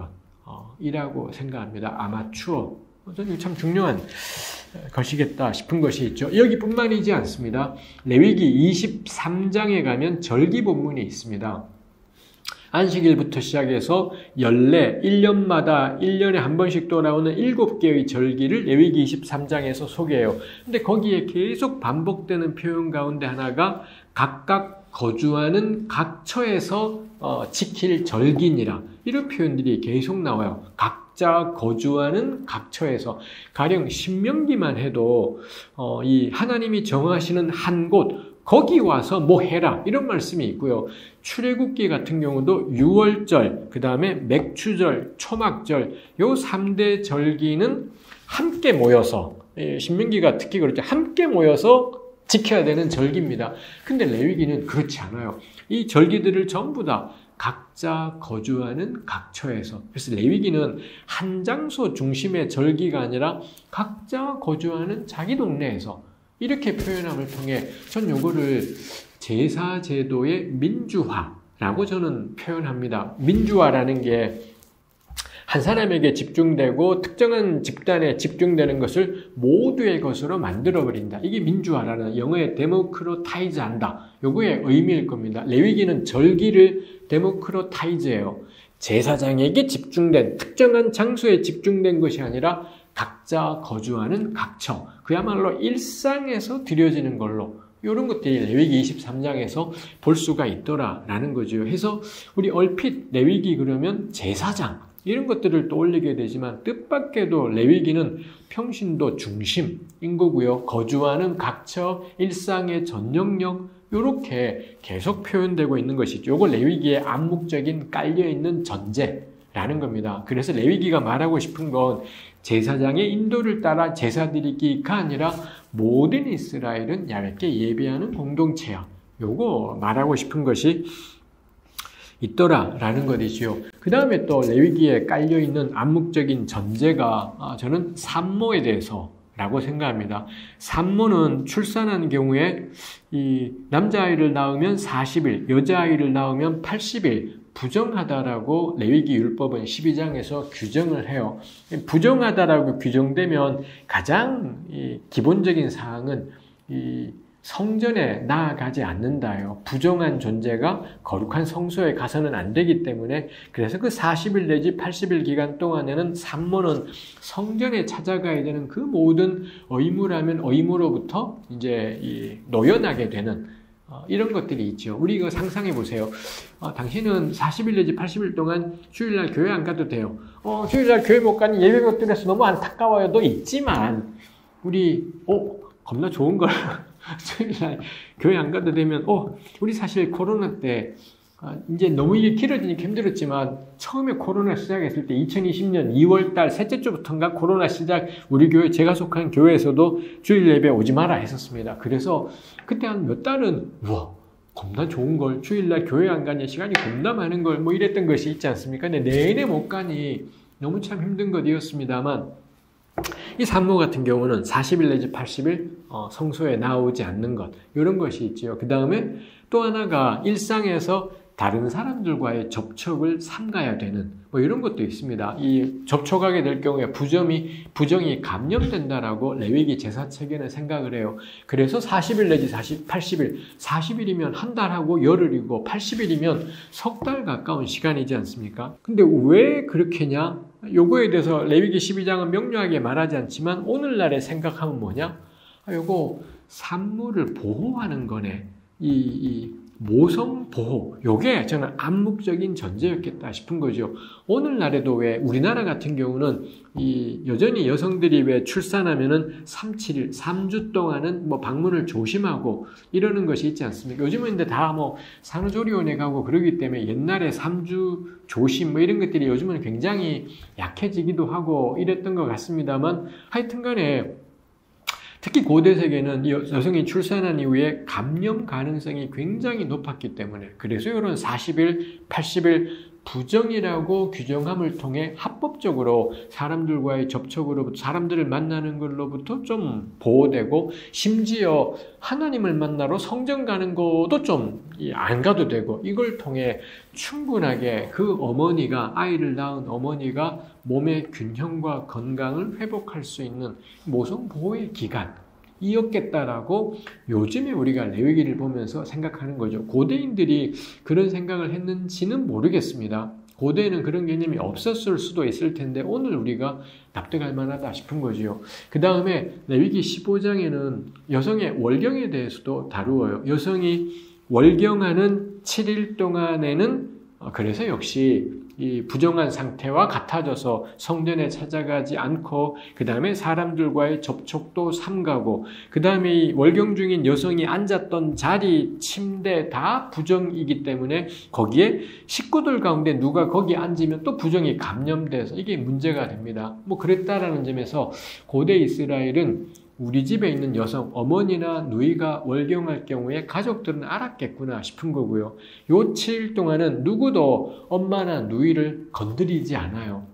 것이라고 생각합니다. 아마추어. 저는 참 중요한 것이겠다 싶은 것이 있죠. 여기뿐만이지 않습니다. 레위기 23장에 가면 절기 본문이 있습니다. 안식일부터 시작해서 연례 1년마다 1년에 한 번씩 돌아오는 7개의 절기를 레위기 23장에서 소개해요. 근데 거기에 계속 반복되는 표현 가운데 하나가 각각 거주하는 각처에서 지킬 절기니라. 이런 표현들이 계속 나와요. 각자 거주하는 각처에서. 가령 신명기만 해도 이 하나님이 정하시는 한 곳, 거기 와서 뭐 해라 이런 말씀이 있고요. 출애굽기 같은 경우도 유월절, 그 다음에 맥추절, 초막절 요 3대 절기는 함께 모여서 신명기가 특히 그렇죠. 함께 모여서 지켜야 되는 절기입니다. 근데 레위기는 그렇지 않아요. 이 절기들을 전부 다 각자 거주하는 각처에서. 그래서 레위기는 한 장소 중심의 절기가 아니라 각자 거주하는 자기 동네에서 이렇게 표현함을 통해 전 요거를 제사제도의 민주화라고 저는 표현합니다. 민주화라는 게 한 사람에게 집중되고 특정한 집단에 집중되는 것을 모두의 것으로 만들어버린다. 이게 민주화라는 영어의 데모크로타이즈한다. 요거의 의미일 겁니다. 레위기는 절기를 데모크로타이즈해요. 제사장에게 집중된 특정한 장소에 집중된 것이 아니라 각자 거주하는 각처, 그야말로 일상에서 드려지는 걸로 이런 것들이 레위기 23장에서 볼 수가 있더라라는 거죠. 해서 우리 얼핏 레위기 그러면 제사장 이런 것들을 떠올리게 되지만 뜻밖에도 레위기는 평신도 중심인 거고요. 거주하는 각처, 일상의 전영역 이렇게 계속 표현되고 있는 것이죠. 이거 레위기의 암묵적인 깔려있는 전제라는 겁니다. 그래서 레위기가 말하고 싶은 건 제사장의 인도를 따라 제사 드리기가 아니라 모든 이스라엘은 야훼께 예배하는 공동체야. 요거 말하고 싶은 것이 있더라라는 것이지요. 그 다음에 또 레위기에 깔려있는 암묵적인 전제가 저는 산모에 대해서라고 생각합니다. 산모는 출산한 경우에 이 남자아이를 낳으면 40일, 여자아이를 낳으면 80일 부정하다라고 레위기 율법은 12장에서 규정을 해요. 부정하다라고 규정되면 가장 기본적인 사항은 이 성전에 나아가지 않는다요. 부정한 존재가 거룩한 성소에 가서는 안 되기 때문에 그래서 그 40일 내지 80일 기간 동안에는 산모는 성전에 찾아가야 되는 그 모든 의무라면 의무로부터 이제 노연하게 되는 이런 것들이 있죠. 우리 이거 상상해 보세요. 당신은 40일 내지 80일 동안 주일날 교회 안 가도 돼요. 주일날 교회 못 가니 예배 못 드려서 너무 안타까워요도 있지만 우리 겁나 좋은 걸 주일날 교회 안 가도 되면 우리 사실 코로나 때 이제 너무 일이 길어지니까 힘들었지만 처음에 코로나 시작했을 때 2020년 2월달 셋째 주부터인가 코로나 시작 우리 교회 제가 속한 교회에서도 주일 예배 오지 마라 했었습니다. 그래서 그때 한 몇 달은 겁나 좋은 걸 주일날 교회 안 가니 시간이 겁나 많은 걸 뭐 이랬던 것이 있지 않습니까? 근데 내내 못 가니 너무 참 힘든 것이었습니다만 이 산모 같은 경우는 40일 내지 80일 성소에 나오지 않는 것 이런 것이 있지요. 그 다음에 또 하나가 일상에서 다른 사람들과의 접촉을 삼가야 되는 뭐 이런 것도 있습니다. 이 접촉하게 될 경우에 부정이 감염된다라고 레위기 제사책에는 생각을 해요. 그래서 40일 내지 80일, 40일이면 한 달하고 열흘이고 80일이면 석 달 가까운 시간이지 않습니까? 근데 왜 그렇게냐? 요거에 대해서 레위기 12장은 명료하게 말하지 않지만 오늘날에 생각하면 뭐냐? 요거 산모를 보호하는 거네. 이 모성 보호, 요게 저는 암묵적인 전제였겠다 싶은 거죠. 오늘날에도 왜 우리나라 같은 경우는 여전히 여성들이 왜 출산하면은 3, 7일, 3주 동안은 뭐 방문을 조심하고 이러는 것이 있지 않습니까? 요즘은 근데 다 뭐 산후조리원에 가고 그러기 때문에 옛날에 3주 조심 뭐 이런 것들이 요즘은 굉장히 약해지기도 하고 이랬던 것 같습니다만 하여튼 간에 특히 고대 세계는 여성이 출산한 이후에 감염 가능성이 굉장히 높았기 때문에 그래서 이런 40일, 80일 부정이라고 규정함을 통해 합법적으로 사람들과의 접촉으로부터 사람들을 만나는 걸로부터 좀 보호되고 심지어 하나님을 만나러 성전 가는 것도 좀 안 가도 되고 이걸 통해 충분하게 그 아이를 낳은 어머니가 몸의 균형과 건강을 회복할 수 있는 모성 보호의 기간이었겠다라고 요즘에 우리가 레위기를 보면서 생각하는 거죠. 고대인들이 그런 생각을 했는지는 모르겠습니다. 고대에는 그런 개념이 없었을 수도 있을 텐데 오늘 우리가 납득할 만하다 싶은 거지요. 그 다음에 레위기 15장에는 여성의 월경에 대해서도 다루어요. 여성이 월경하는 7일 동안에는 그래서 역시 이 부정한 상태와 같아져서 성전에 찾아가지 않고 그 다음에 사람들과의 접촉도 삼가고 그 다음에 이 월경 중인 여성이 앉았던 자리, 침대 다 부정이기 때문에 거기에 식구들 가운데 누가 거기 앉으면 또 부정이 감염돼서 이게 문제가 됩니다. 뭐 그랬다라는 점에서 고대 이스라엘은 우리 집에 있는 여성, 어머니나 누이가 월경할 경우에 가족들은 알았겠구나 싶은 거고요. 요 7일 동안은 누구도 엄마나 누이를 건드리지 않아요.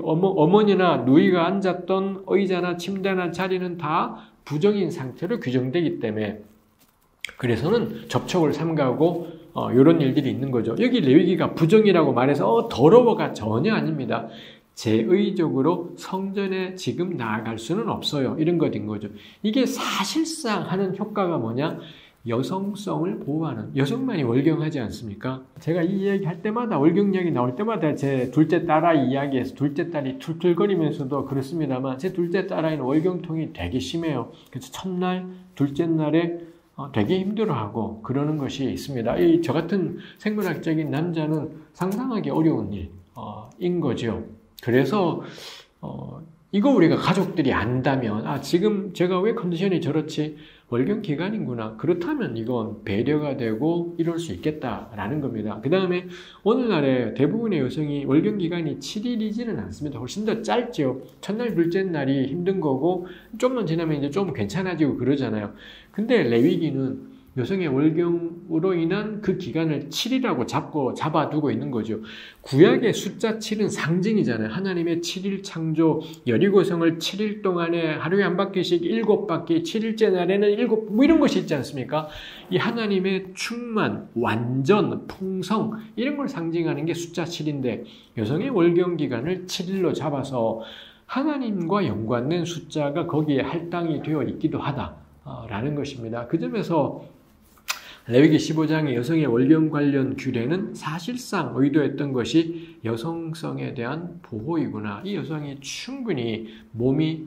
어머니나 누이가 앉았던 의자나 침대나 자리는 다 부정인 상태로 규정되기 때문에 그래서는 접촉을 삼가고 이런 일들이 있는 거죠. 여기 레위기가 부정이라고 말해서 더러워가 전혀 아닙니다. 제의적으로 성전에 지금 나아갈 수는 없어요. 이런 것인 거죠. 이게 사실상 하는 효과가 뭐냐? 여성성을 보호하는, 여성만이 월경하지 않습니까? 제가 이 이야기 할 때마다, 월경 이야기 나올 때마다 제 둘째 딸아이 이야기에서 둘째 딸이 툴툴거리면서도 그렇습니다만 제 둘째 딸아이는 월경통이 되게 심해요. 그래서 첫날, 둘째 날에 되게 힘들어하고 그러는 것이 있습니다. 저 같은 생물학적인 남자는 상상하기 어려운 일인 거죠. 그래서 이거 우리가 가족들이 안다면 지금 제가 왜 컨디션이 저렇지? 월경 기간이구나. 그렇다면 이건 배려가 되고 이럴 수 있겠다라는 겁니다. 그 다음에 오늘날에 대부분의 여성이 월경 기간이 7일이지는 않습니다. 훨씬 더 짧죠. 첫날, 둘째 날이 힘든 거고 좀만 지나면 이제 좀 괜찮아지고 그러잖아요. 근데 레위기는 여성의 월경으로 인한 그 기간을 7이라고 잡아두고 있는 거죠. 구약의 숫자 7은 상징이잖아요. 하나님의 7일 창조, 여리고성을 7일 동안에 하루에 한 바퀴씩 7바퀴, 7일째 날에는 7, 뭐 이런 것이 있지 않습니까? 이 하나님의 충만, 완전, 풍성, 이런 걸 상징하는 게 숫자 7인데, 여성의 월경 기간을 7일로 잡아서 하나님과 연관된 숫자가 거기에 할당이 되어 있기도 하다라는 것입니다. 그 점에서 레위기 15장의 여성의 월경 관련 규례는 사실상 의도했던 것이 여성성에 대한 보호이구나. 이 여성이 충분히 몸이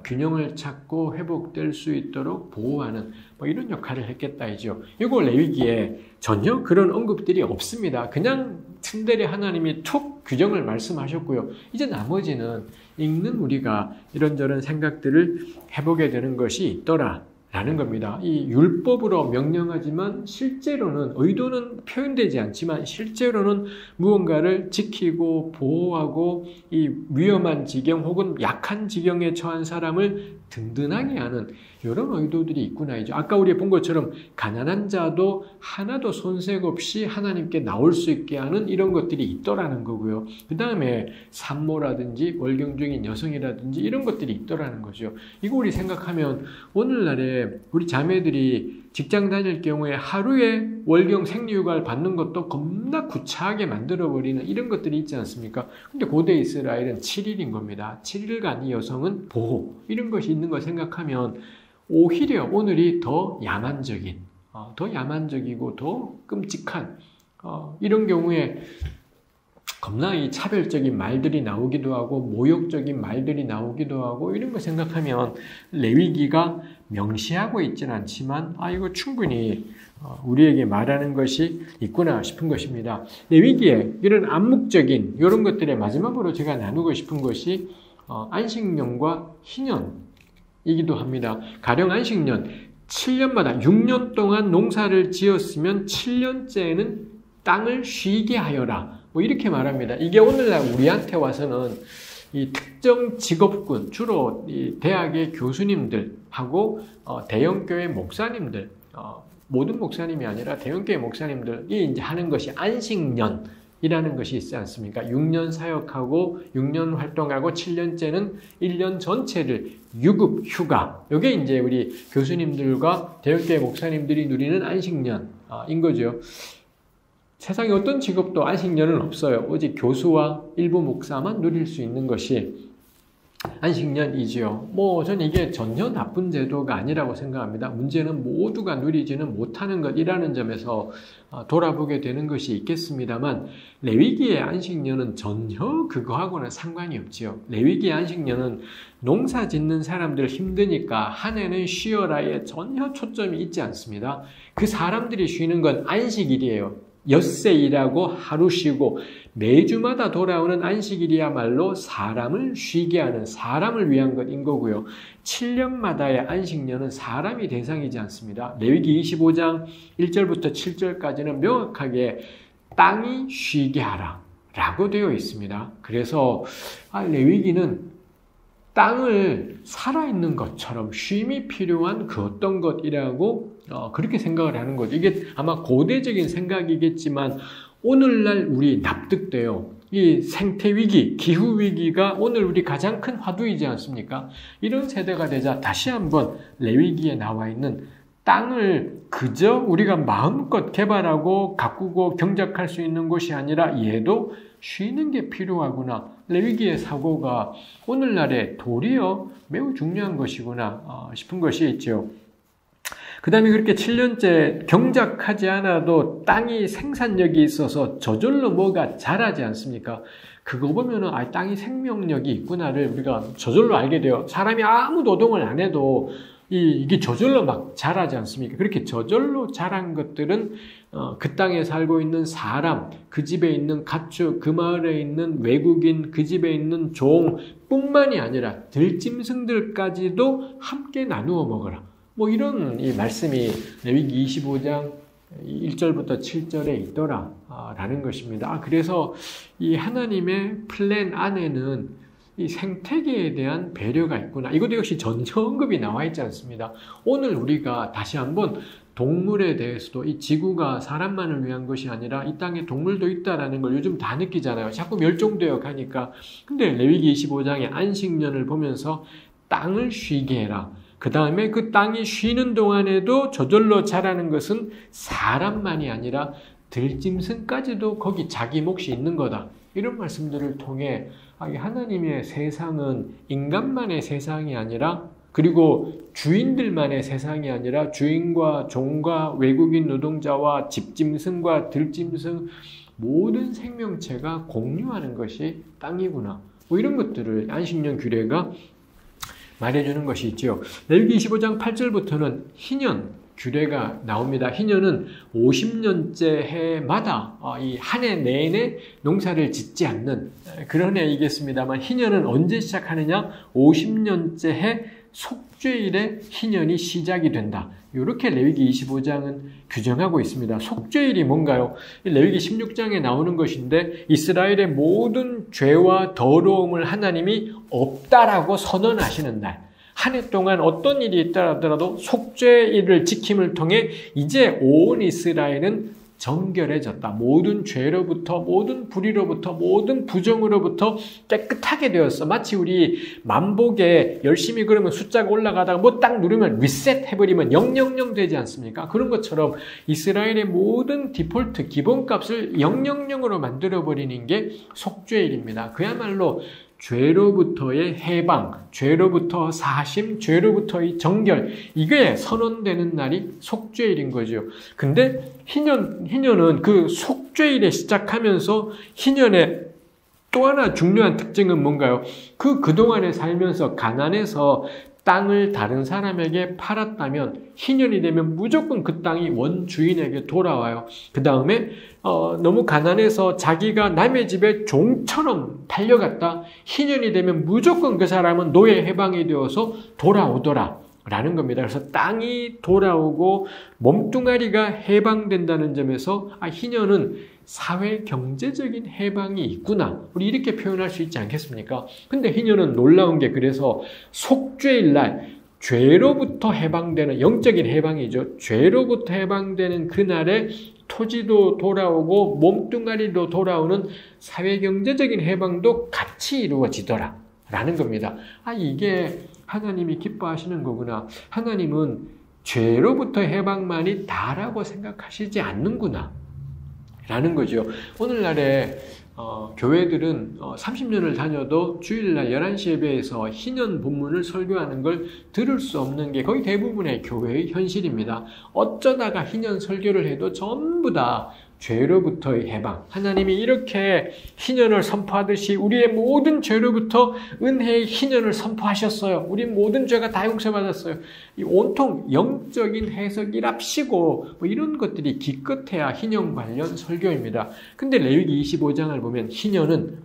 균형을 찾고 회복될 수 있도록 보호하는 뭐 이런 역할을 했겠다이죠. 이거 레위기에 전혀 그런 언급들이 없습니다. 그냥 틈들에 하나님이 툭 규정을 말씀하셨고요. 이제 나머지는 읽는 우리가 이런저런 생각들을 해보게 되는 것이 있더라 라는 겁니다. 이 율법으로 명령하지만 실제로는 의도는 표현되지 않지만 실제로는 무언가를 지키고 보호하고 이 위험한 지경 혹은 약한 지경에 처한 사람을 든든하게 하는 이런 의도들이 있구나이죠. 아까 우리 본 것처럼 가난한 자도 하나도 손색 없이 하나님께 나올 수 있게 하는 이런 것들이 있더라는 거고요. 그 다음에 산모라든지 월경 중인 여성이라든지 이런 것들이 있더라는 거죠. 이거 우리 생각하면 오늘날에 우리 자매들이 직장 다닐 경우에 하루에 월경 생리휴가를 받는 것도 겁나 구차하게 만들어버리는 이런 것들이 있지 않습니까? 근데 고대 이스라엘은 7일인 겁니다. 7일간 이 여성은 보호, 이런 것이 있는 걸 생각하면 오히려 오늘이 더 야만적인, 더 야만적이고 더 끔찍한 이런 경우에 겁나 이 차별적인 말들이 나오기도 하고 모욕적인 말들이 나오기도 하고 이런 거 생각하면 레위기가 명시하고 있지는 않지만 이거 충분히 우리에게 말하는 것이 있구나 싶은 것입니다. 레위기에 이런 암묵적인 이런 것들의 마지막으로 제가 나누고 싶은 것이 안식년과 희년이기도 합니다. 가령 안식년 7년마다 6년 동안 농사를 지었으면 7년째에는 땅을 쉬게 하여라. 뭐 이렇게 말합니다. 이게 오늘날 우리한테 와서는 이 특정 직업군, 주로 이 대학의 교수님들하고 대형교회 목사님들, 모든 목사님이 아니라 대형교회 목사님들이 이제 하는 것이 안식년이라는 것이 있지 않습니까? 6년 사역하고 6년 활동하고 7년째는 1년 전체를 유급 휴가. 이게 이제 우리 교수님들과 대형교회 목사님들이 누리는 안식년인 거죠. 세상에 어떤 직업도 안식년은 없어요. 오직 교수와 일부 목사만 누릴 수 있는 것이 안식년이지요. 저는 이게 전혀 나쁜 제도가 아니라고 생각합니다. 문제는 모두가 누리지는 못하는 것이라는 점에서 돌아보게 되는 것이 있겠습니다만 레위기의 안식년은 전혀 그거하고는 상관이 없지요. 레위기의 안식년은 농사 짓는 사람들 힘드니까 한 해는 쉬어라에 전혀 초점이 있지 않습니다. 그 사람들이 쉬는 건 안식일이에요. 엿새 일하고 하루 쉬고 매주마다 돌아오는 안식일이야말로 사람을 쉬게 하는 사람을 위한 것인 거고요. 7년마다의 안식년은 사람이 대상이지 않습니다. 레위기 25장 1절부터 7절까지는 명확하게 땅이 쉬게 하라 라고 되어 있습니다. 그래서 레위기는 땅을 살아있는 것처럼 쉼이 필요한 그 어떤 것이라고 그렇게 생각을 하는 거죠. 이게 아마 고대적인 생각이겠지만 오늘날 우리 납득돼요. 이 생태위기, 기후위기가 오늘 우리 가장 큰 화두이지 않습니까? 이런 세대가 되자 다시 한번 레위기에 나와 있는 땅을 그저 우리가 마음껏 개발하고 가꾸고 경작할 수 있는 것이 아니라 얘도 쉬는 게 필요하구나. 레위기의 사고가 오늘날에 도리어 매우 중요한 것이구나 싶은 것이 있죠. 그 다음에 그렇게 7년째 경작하지 않아도 땅이 생산력이 있어서 저절로 뭐가 자라지 않습니까? 그거 보면은 땅이 생명력이 있구나를 우리가 저절로 알게 돼요. 사람이 아무 노동을 안 해도 이게 저절로 막 자라지 않습니까? 그렇게 저절로 자란 것들은 그 땅에 살고 있는 사람, 그 집에 있는 가축, 그 마을에 있는 외국인, 그 집에 있는 종 뿐만이 아니라 들짐승들까지도 함께 나누어 먹어라. 이런 이 말씀이 레위기 25장 1절부터 7절에 있더라 라는 것입니다. 그래서 이 하나님의 플랜 안에는 이 생태계에 대한 배려가 있구나. 이것도 역시 전체 언급이 나와 있지 않습니다. 오늘 우리가 다시 한번 동물에 대해서도 이 지구가 사람만을 위한 것이 아니라 이 땅에 동물도 있다라는 걸 요즘 다 느끼잖아요. 자꾸 멸종되어 가니까. 근데 레위기 25장의 안식년을 보면서 땅을 쉬게 해라. 그 다음에 그 땅이 쉬는 동안에도 저절로 자라는 것은 사람만이 아니라 들짐승까지도 거기 자기 몫이 있는 거다. 이런 말씀들을 통해 하나님의 세상은 인간만의 세상이 아니라, 그리고 주인들만의 세상이 아니라 주인과 종과 외국인 노동자와 집짐승과 들짐승 모든 생명체가 공유하는 것이 땅이구나. 뭐 이런 것들을 안식년 규례가 말해주는 것이 있죠. 레위기 25장 8절부터는 희년 규례가 나옵니다. 희년은 50년째 해마다 이 한 해 내내 농사를 짓지 않는 그런 해이겠습니다만, 희년은 언제 시작하느냐? 50년째 해 속죄일에 희년이 시작이 된다. 이렇게 레위기 25장은 규정하고 있습니다. 속죄일이 뭔가요? 레위기 16장에 나오는 것인데, 이스라엘의 모든 죄와 더러움을 하나님이 없다라고 선언하시는 날. 한 해 동안 어떤 일이 있다 하더라도 속죄일을 지킴을 통해 이제 온 이스라엘은 정결해졌다. 모든 죄로부터, 모든 불의로부터, 모든 부정으로부터 깨끗하게 되었어. 마치 우리 만복에 열심히 그러면 숫자가 올라가다가 뭐 딱 누르면 리셋 해버리면 000 되지 않습니까? 그런 것처럼 이스라엘의 모든 디폴트 기본값을 000으로 만들어버리는 게 속죄일입니다. 그야말로 죄로부터의 해방, 죄로부터 사심, 죄로부터의 정결, 이게 선언되는 날이 속죄일인 거죠. 근데 희년은 그 속죄일에 시작하면서 희년의 또 하나 중요한 특징은 뭔가요? 그동안에 살면서 가난해서 땅을 다른 사람에게 팔았다면 희년이 되면 무조건 그 땅이 원주인에게 돌아와요. 그 다음에 너무 가난해서 자기가 남의 집에 종처럼 팔려갔다. 희년이 되면 무조건 그 사람은 노예 해방이 되어서 돌아오더라 라는 겁니다. 그래서 땅이 돌아오고 몸뚱아리가 해방된다는 점에서 희년은 사회 경제적인 해방이 있구나. 우리 이렇게 표현할 수 있지 않겠습니까? 근데 희년은 놀라운 게, 그래서 속죄일 날 죄로부터 해방되는 영적인 해방이죠. 죄로부터 해방되는 그날에 토지도 돌아오고 몸뚱아리도 돌아오는 사회 경제적인 해방도 같이 이루어지더라 라는 겁니다. 이게 하나님이 기뻐하시는 거구나. 하나님은 죄로부터 해방만이 다라고 생각하시지 않는구나 라는 거죠. 오늘날에 교회들은 30년을 다녀도 주일날 11시 예배에서 희년 본문을 설교하는 걸 들을 수 없는 게 거의 대부분의 교회의 현실입니다. 어쩌다가 희년 설교를 해도 전부 다 죄로부터의 해방, 하나님이 이렇게 희년을 선포하듯이 우리의 모든 죄로부터 은혜의 희년을 선포하셨어요. 우리 모든 죄가 다 용서받았어요. 이 온통 영적인 해석이랍시고 뭐 이런 것들이 기껏해야 희년 관련 설교입니다. 근데 레위기 25장을 보면 희년은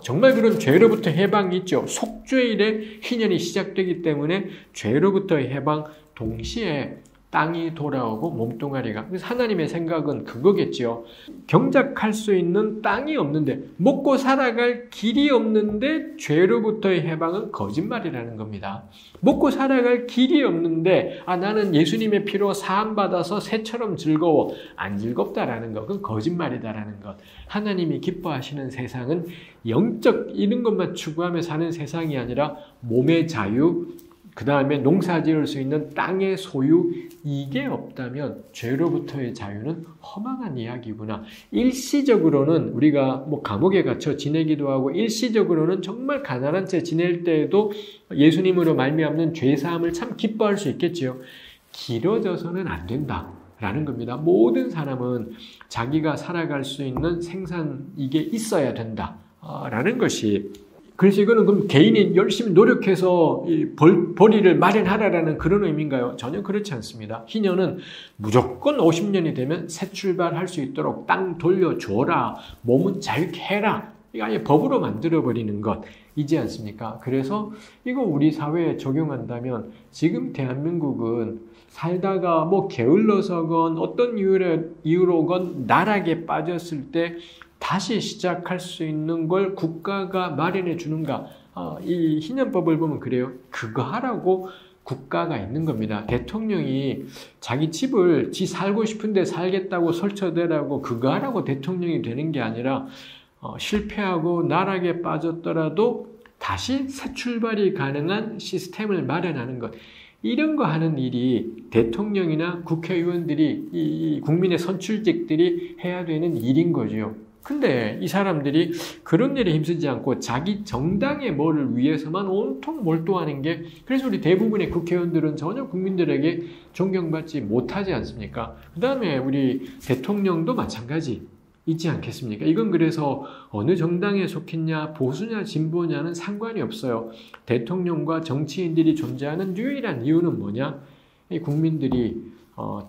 정말 그런 죄로부터 해방이 있죠. 속죄일에 희년이 시작되기 때문에 죄로부터의 해방, 동시에 땅이 돌아오고 몸뚱아리가. 그래서 하나님의 생각은 그거겠죠. 경작할 수 있는 땅이 없는데, 먹고 살아갈 길이 없는데 죄로부터의 해방은 거짓말이라는 겁니다. 먹고 살아갈 길이 없는데 나는 예수님의 피로 사함받아서 새처럼 즐거워. 안 즐겁다라는 것, 그건 거짓말이다라는 것. 하나님이 기뻐하시는 세상은 영적 이런 것만 추구하며 사는 세상이 아니라 몸의 자유, 그 다음에 농사 지을 수 있는 땅의 소유, 이게 없다면 죄로부터의 자유는 허망한 이야기구나. 일시적으로는 우리가 감옥에 갇혀 지내기도 하고, 일시적으로는 정말 가난한 채 지낼 때에도 예수님으로 말미암는 죄사함을 참 기뻐할 수 있겠지요. 길어져서는 안 된다 라는 겁니다. 모든 사람은 자기가 살아갈 수 있는 생산, 이게 있어야 된다 라는 것이, 그래서 이거는 그럼 개인이 열심히 노력해서 벌이를 마련하라라는 그런 의미인가요? 전혀 그렇지 않습니다. 희년은 무조건 50년이 되면 새 출발할 수 있도록 땅 돌려줘라, 몸은 자유케 해라, 이거 아예 법으로 만들어버리는 것이지 않습니까? 그래서 이거 우리 사회에 적용한다면 지금 대한민국은 살다가 게을러서건 어떤 이유로건 나락에 빠졌을 때 다시 시작할 수 있는 걸 국가가 마련해 주는가? 이 희년법을 보면 그래요. 그거 하라고 국가가 있는 겁니다. 대통령이 자기 집을 지 살고 싶은데 살겠다고 설쳐대라고 그거 하라고 대통령이 되는 게 아니라 실패하고 나락에 빠졌더라도 다시 새 출발이 가능한 시스템을 마련하는 것. 이런 거 하는 일이 대통령이나 국회의원들이 이 국민의 선출직들이 해야 되는 일인 거죠. 근데 이 사람들이 그런 일에 힘쓰지 않고 자기 정당의 뭐를 위해서만 온통 몰두하는 게, 그래서 우리 대부분의 국회의원들은 전혀 국민들에게 존경받지 못하지 않습니까? 그 다음에 우리 대통령도 마찬가지 있지 않겠습니까? 이건 그래서 어느 정당에 속했냐, 보수냐, 진보냐는 상관이 없어요. 대통령과 정치인들이 존재하는 유일한 이유는 뭐냐? 이 국민들이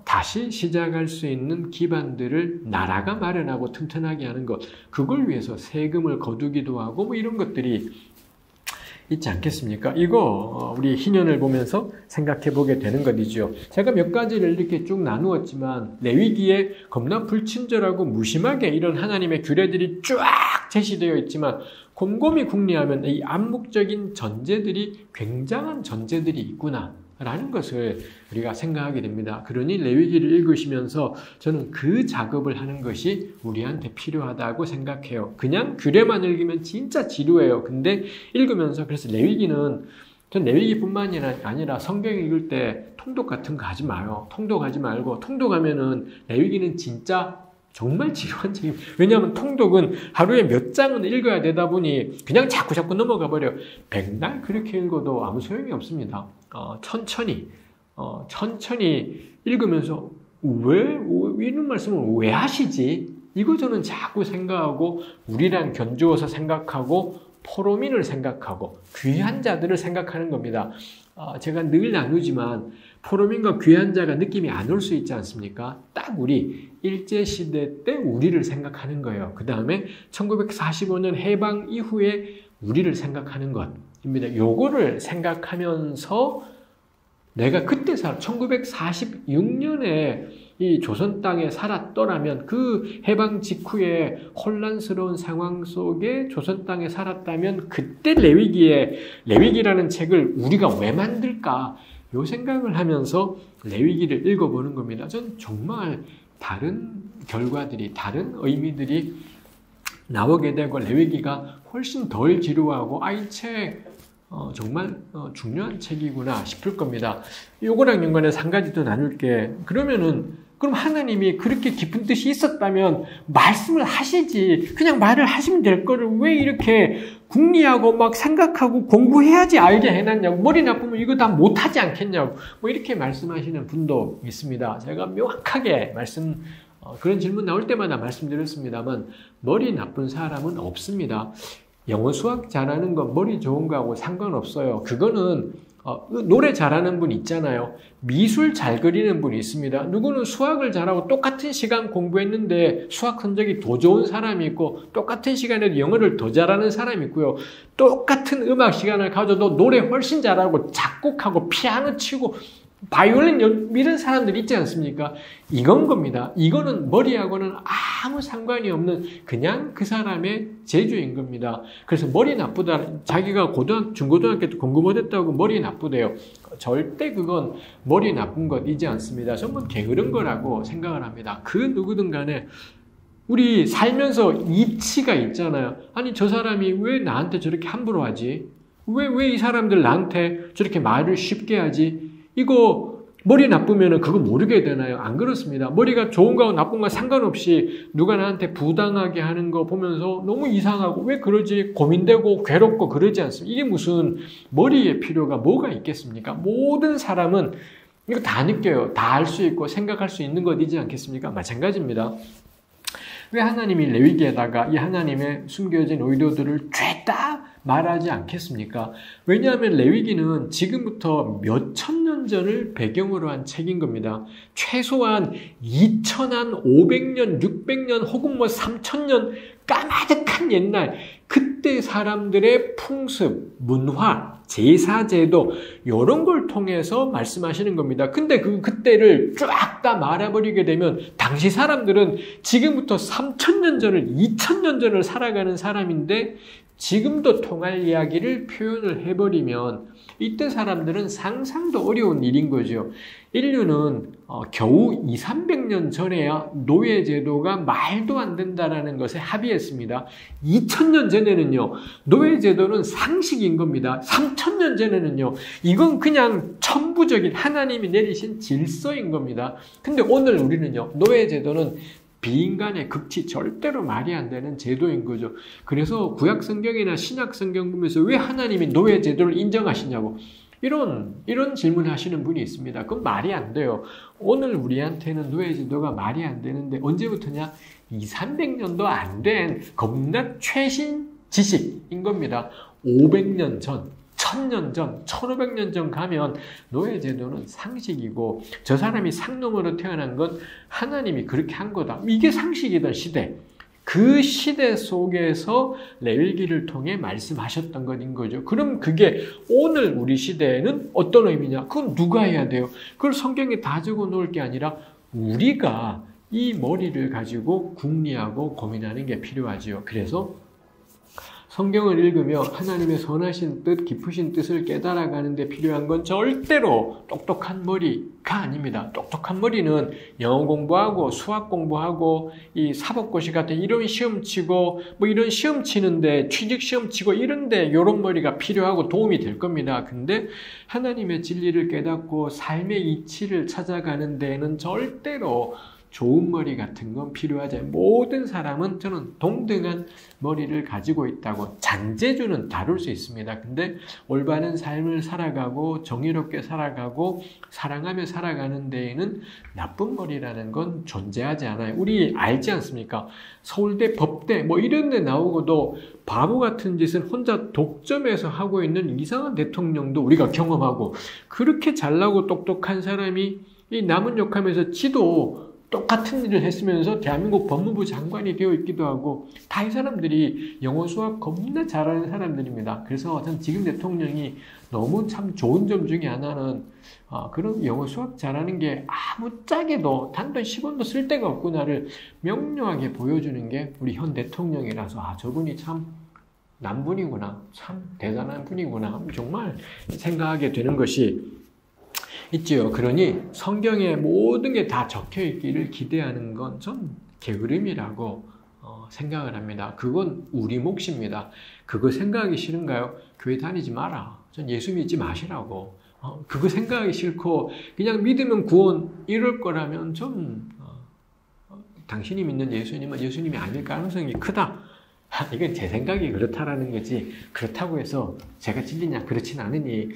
다시 시작할 수 있는 기반들을 나라가 마련하고 튼튼하게 하는 것, 그걸 위해서 세금을 거두기도 하고 뭐 이런 것들이 있지 않겠습니까? 이거 우리 희년을 보면서 생각해 보게 되는 것이죠. 제가 몇 가지를 이렇게 쭉 나누었지만 레위기에 겁나 불친절하고 무심하게 이런 하나님의 규례들이 쫙 제시되어 있지만 곰곰이 궁리하면 이 암묵적인 전제들이 굉장한 전제들이 있구나 라는 것을 우리가 생각하게 됩니다. 그러니 레위기를 읽으시면서 저는 그 작업을 하는 것이 우리한테 필요하다고 생각해요. 그냥 규례만 읽으면 진짜 지루해요. 근데 읽으면서, 그래서 레위기는, 전 레위기뿐만이 아니라 성경 읽을 때 통독 같은 거 하지 마요. 통독하지 말고, 통독하면은 레위기는 진짜 정말 지루한 책입니다. 왜냐하면 통독은 하루에 몇 장은 읽어야 되다 보니 그냥 자꾸 넘어가 버려. 백날 그렇게 읽어도 아무 소용이 없습니다. 천천히 읽으면서 왜 이런 말씀을 왜 하시지? 이거 저는 자꾸 생각하고 우리랑 견주어서 생각하고 포로민을 생각하고 귀한 자들을 생각하는 겁니다. 제가 늘 나누지만 포로민과 귀한 자가 느낌이 안 올 수 있지 않습니까? 딱 우리 일제시대 때 우리를 생각하는 거예요. 그 다음에 1945년 해방 이후에 우리를 생각하는 것입니다. 요거를 생각하면서 내가 그때 1946년에 이 조선 땅에 살았더라면, 그 해방 직후에 혼란스러운 상황 속에 조선 땅에 살았다면 그때 레위기라는 책을 우리가 왜 만들까? 요 생각을 하면서 레위기를 읽어보는 겁니다. 전 정말 다른 결과들이, 다른 의미들이 나오게 되고 레위기가 훨씬 덜 지루하고 이 책 정말 중요한 책이구나 싶을 겁니다. 요거랑 연관해서 한 가지 더 나눌게. 그럼 하나님이 그렇게 깊은 뜻이 있었다면 말씀을 하시지, 그냥 말을 하시면 될 거를 왜 이렇게 궁리하고 막 생각하고 공부해야지 알게 해놨냐고, 머리 나쁘면 이거 다 못하지 않겠냐고 뭐 이렇게 말씀하시는 분도 있습니다. 제가 명확하게 그런 질문 나올 때마다 말씀드렸습니다만 머리 나쁜 사람은 없습니다. 영어 수학 잘하는 건 머리 좋은 거하고 상관없어요. 그거는 노래 잘하는 분 있잖아요. 미술 잘 그리는 분이 있습니다. 누구는 수학을 잘하고 똑같은 시간 공부했는데 수학 성적이 더 좋은 사람이 있고, 똑같은 시간에도 영어를 더 잘하는 사람이 있고요. 똑같은 음악 시간을 가져도 노래 훨씬 잘하고 작곡하고 피아노 치고 바이올린 이런 사람들 있지 않습니까? 이건 겁니다. 이거는 머리하고는 아무 상관이 없는 그냥 그 사람의 재주인 겁니다. 그래서 머리 나쁘다, 자기가 중고등학교 때 공부 못했다고 머리 나쁘대요. 절대 그건 머리 나쁜 것이지 않습니다. 전부 게으른 거라고 생각을 합니다. 그 누구든 간에 우리 살면서 이치가 있잖아요. 아니, 저 사람이 왜 나한테 저렇게 함부로 하지? 왜 이 사람들 나한테 저렇게 말을 쉽게 하지? 이거 머리 나쁘면 그거 모르게 되나요? 안 그렇습니다. 머리가 좋은 거하고 나쁜 거 상관없이 누가 나한테 부당하게 하는 거 보면서 너무 이상하고 왜 그러지? 고민되고 괴롭고 그러지 않습니까? 이게 무슨 머리의 필요가 뭐가 있겠습니까? 모든 사람은 이거 다 느껴요. 다 알 수 있고 생각할 수 있는 것이지 않겠습니까? 마찬가지입니다. 왜 하나님이 레위기에다가 이 하나님의 숨겨진 의도들을 죄다 말하지 않겠습니까? 왜냐하면 레위기는 지금부터 몇천 년 전을 배경으로 한 책인 겁니다. 최소한 2500년, 600년 혹은 3000년 까마득한 옛날, 그때 사람들의 풍습, 문화, 제사, 제도 이런 걸 통해서 말씀하시는 겁니다. 근데 그때를 쫙 다 말아버리게 되면 당시 사람들은 지금부터 3000년 전을, 2000년 전을 살아가는 사람인데 지금도 통할 이야기를 표현을 해버리면 이때 사람들은 상상도 어려운 일인 거죠. 인류는 겨우 200~300년 전에야 노예제도가 말도 안 된다라는 것에 합의했습니다. 2000년 전에는요, 노예제도는 상식인 겁니다. 3000년 전에는요, 이건 그냥 천부적인 하나님이 내리신 질서인 겁니다. 근데 오늘 우리는요, 노예제도는 비인간의 극치, 절대로 말이 안 되는 제도인 거죠. 그래서 구약 성경이나 신약 성경 보면서 왜 하나님이 노예 제도를 인정하시냐고 이런 질문 하시는 분이 있습니다. 그건 말이 안 돼요. 오늘 우리한테는 노예 제도가 말이 안 되는데 언제부터냐? 200~300년도 안 된 겁나 최신 지식인 겁니다. 500년 전, 1000년 전, 1500년 전 가면 노예제도는 상식이고 저 사람이 상놈으로 태어난 건 하나님이 그렇게 한 거다. 이게 상식이던 시대. 그 시대 속에서 레위기를 통해 말씀하셨던 것인 거죠. 그럼 그게 오늘 우리 시대에는 어떤 의미냐? 그건 누가 해야 돼요? 그걸 성경에 다 적어 놓을 게 아니라 우리가 이 머리를 가지고 궁리하고 고민하는 게 필요하지요. 그래서 성경을 읽으며 하나님의 선하신 뜻, 깊으신 뜻을 깨달아가는 데 필요한 건 절대로 똑똑한 머리가 아닙니다. 똑똑한 머리는 영어 공부하고 수학 공부하고 이 사법고시 같은 이런 시험 치고 뭐 이런 시험 치는데 취직 시험 치고 이런데 이런 머리가 필요하고 도움이 될 겁니다. 근데 하나님의 진리를 깨닫고 삶의 이치를 찾아가는 데에는 절대로 좋은 머리 같은 건 필요하지 않아요. 모든 사람은 저는 동등한 머리를 가지고 있다고 잔재주는 다룰 수 있습니다. 근데 올바른 삶을 살아가고 정의롭게 살아가고 사랑하며 살아가는 데에는 나쁜 머리라는 건 존재하지 않아요. 우리 알지 않습니까? 서울대, 법대 뭐 이런 데 나오고도 바보 같은 짓을 혼자 독점해서 하고 있는 이상한 대통령도 우리가 경험하고 그렇게 잘나고 똑똑한 사람이 이 남은 욕하면서 지도 똑같은 일을 했으면서 대한민국 법무부 장관이 되어 있기도 하고 다 이 사람들이 영어 수학 겁나 잘하는 사람들입니다. 그래서 전 지금 대통령이 너무 참 좋은 점 중에 하나는 그런 영어 수학 잘하는 게 아무짝에도 단돈 10원도 쓸 데가 없구나를 명료하게 보여주는 게 우리 현 대통령이라서 저분이 참 남분이구나, 참 대단한 분이구나 정말 생각하게 되는 것이 있지요. 그러니 성경에 모든 게 다 적혀 있기를 기대하는 건 전 게으름이라고 생각을 합니다. 그건 우리 몫입니다. 그거 생각하기 싫은가요? 교회 다니지 마라. 전 예수 믿지 마시라고. 그거 생각하기 싫고 그냥 믿으면 구원 이럴 거라면 좀 당신이 믿는 예수님은 예수님이 아닐 가능성이 크다. 이건 제 생각이 그렇다라는 거지 그렇다고 해서 제가 진리냐 그렇진 않으니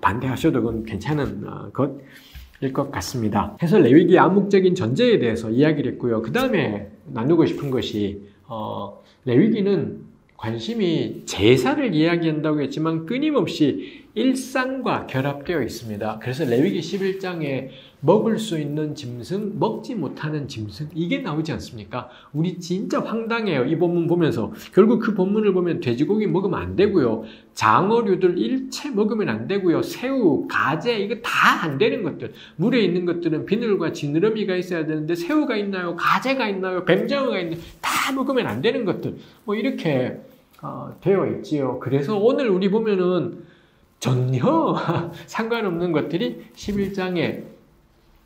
반대하셔도 그건 괜찮은 것일 것 같습니다. 해서 레위기의 암묵적인 전제에 대해서 이야기를 했고요. 그 다음에 나누고 싶은 것이 레위기는 관심이 제사를 이야기한다고 했지만 끊임없이 일상과 결합되어 있습니다. 그래서 레위기 11장에 먹을 수 있는 짐승, 먹지 못하는 짐승 이게 나오지 않습니까? 우리 진짜 황당해요. 이 본문 보면서. 결국 그 본문을 보면 돼지고기 먹으면 안 되고요. 장어류들 일체 먹으면 안 되고요. 새우, 가재 이거 다 안 되는 것들. 물에 있는 것들은 비늘과 지느러미가 있어야 되는데 새우가 있나요? 가재가 있나요? 뱀장어가 있나요? 다 먹으면 안 되는 것들. 뭐 이렇게 되어 있지요. 그래서 오늘 우리 보면은 전혀 상관없는 것들이 11장에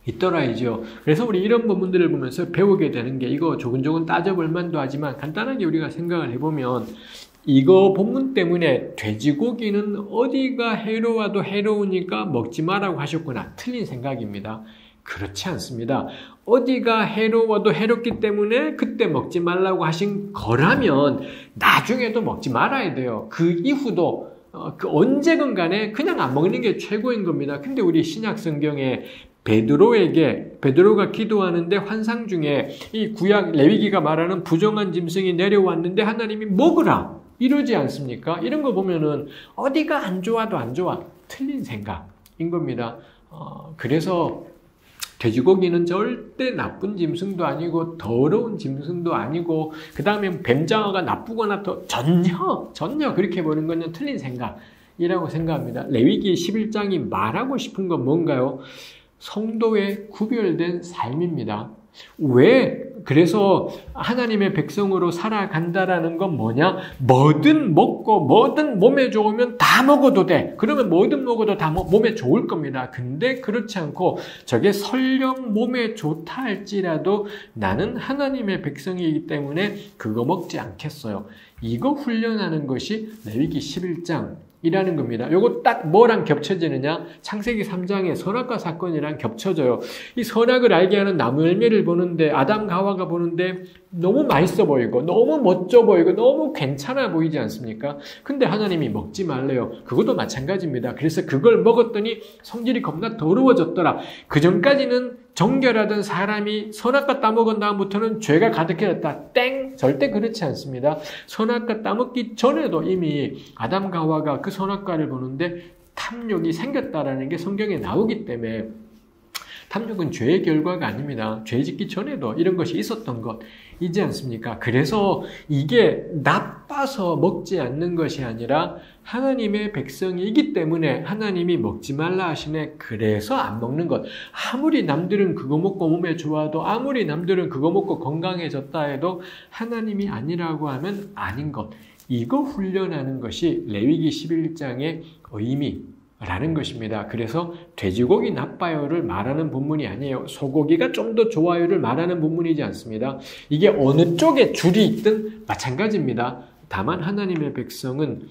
있더라이죠. 그래서 우리 이런 본문들을 보면서 배우게 되는 게 이거 조근조근 따져볼 만도 하지만 간단하게 우리가 생각을 해보면 이거 본문 때문에 돼지고기는 어디가 해로워도 해로우니까 먹지 마라고 하셨구나. 틀린 생각입니다. 그렇지 않습니다. 어디가 해로워도 해롭기 때문에 그때 먹지 말라고 하신 거라면 나중에도 먹지 말아야 돼요. 그 이후도 언제건 간에 그냥 안 먹는 게 최고인 겁니다. 근데 우리 신약 성경에 베드로가 기도하는데 환상 중에 이 구약 레위기가 말하는 부정한 짐승이 내려왔는데 하나님이 먹으라 이러지 않습니까? 이런 거 보면은 어디가 안 좋아도 안 좋아. 틀린 생각인 겁니다. 그래서 돼지고기는 절대 나쁜 짐승도 아니고 더러운 짐승도 아니고 그 다음에 뱀장어가 나쁘거나 전혀 그렇게 보는 건 틀린 생각이라고 생각합니다. 레위기 11장이 말하고 싶은 건 뭔가요? 성도의 구별된 삶입니다. 왜 그래서 하나님의 백성으로 살아간다라는 건 뭐냐? 뭐든 먹고 뭐든 몸에 좋으면 다 먹어도 돼. 그러면 뭐든 먹어도 다 몸에 좋을 겁니다. 근데 그렇지 않고 저게 설령 몸에 좋다 할지라도 나는 하나님의 백성이기 때문에 그거 먹지 않겠어요. 이거 훈련하는 것이 레위기 11장이라는 겁니다. 요거 딱 뭐랑 겹쳐지느냐? 창세기 3장의 선악과 사건이랑 겹쳐져요. 이 선악을 알게 하는 나무 열매를 보는데 아담과 하와가 보는데 너무 맛있어 보이고 너무 멋져 보이고 너무 괜찮아 보이지 않습니까? 근데 하나님이 먹지 말래요. 그것도 마찬가지입니다. 그래서 그걸 먹었더니 성질이 겁나 더러워졌더라. 그 전까지는 정결하던 사람이 선악과 따먹은 다음부터는 죄가 가득해졌다. 땡! 절대 그렇지 않습니다. 선악과 따먹기 전에도 이미 아담과 하와가 그 선악과를 보는데 탐욕이 생겼다라는 게 성경에 나오기 때문에 탐욕은 죄의 결과가 아닙니다. 죄 짓기 전에도 이런 것이 있었던 것이지 않습니까? 그래서 이게 나빠서 먹지 않는 것이 아니라 하나님의 백성이기 때문에 하나님이 먹지 말라 하시네. 그래서 안 먹는 것. 아무리 남들은 그거 먹고 몸에 좋아도 아무리 남들은 그거 먹고 건강해졌다 해도 하나님이 아니라고 하면 아닌 것. 이거 훈련하는 것이 레위기 11장의 의미 라는 것입니다. 그래서 돼지고기 나빠요를 말하는 본문이 아니에요. 소고기가 좀 더 좋아요를 말하는 본문이지 않습니다. 이게 어느 쪽에 줄이 있든 마찬가지입니다. 다만 하나님의 백성은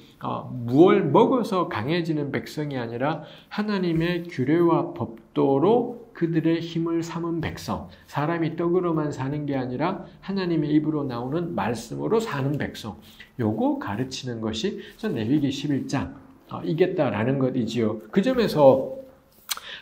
무엇을 먹어서 강해지는 백성이 아니라 하나님의 규례와 법도로 그들의 힘을 삼은 백성. 사람이 떡으로만 사는 게 아니라 하나님의 입으로 나오는 말씀으로 사는 백성. 요거 가르치는 것이 레위기 11장. 이겠다라는 것이지요. 그 점에서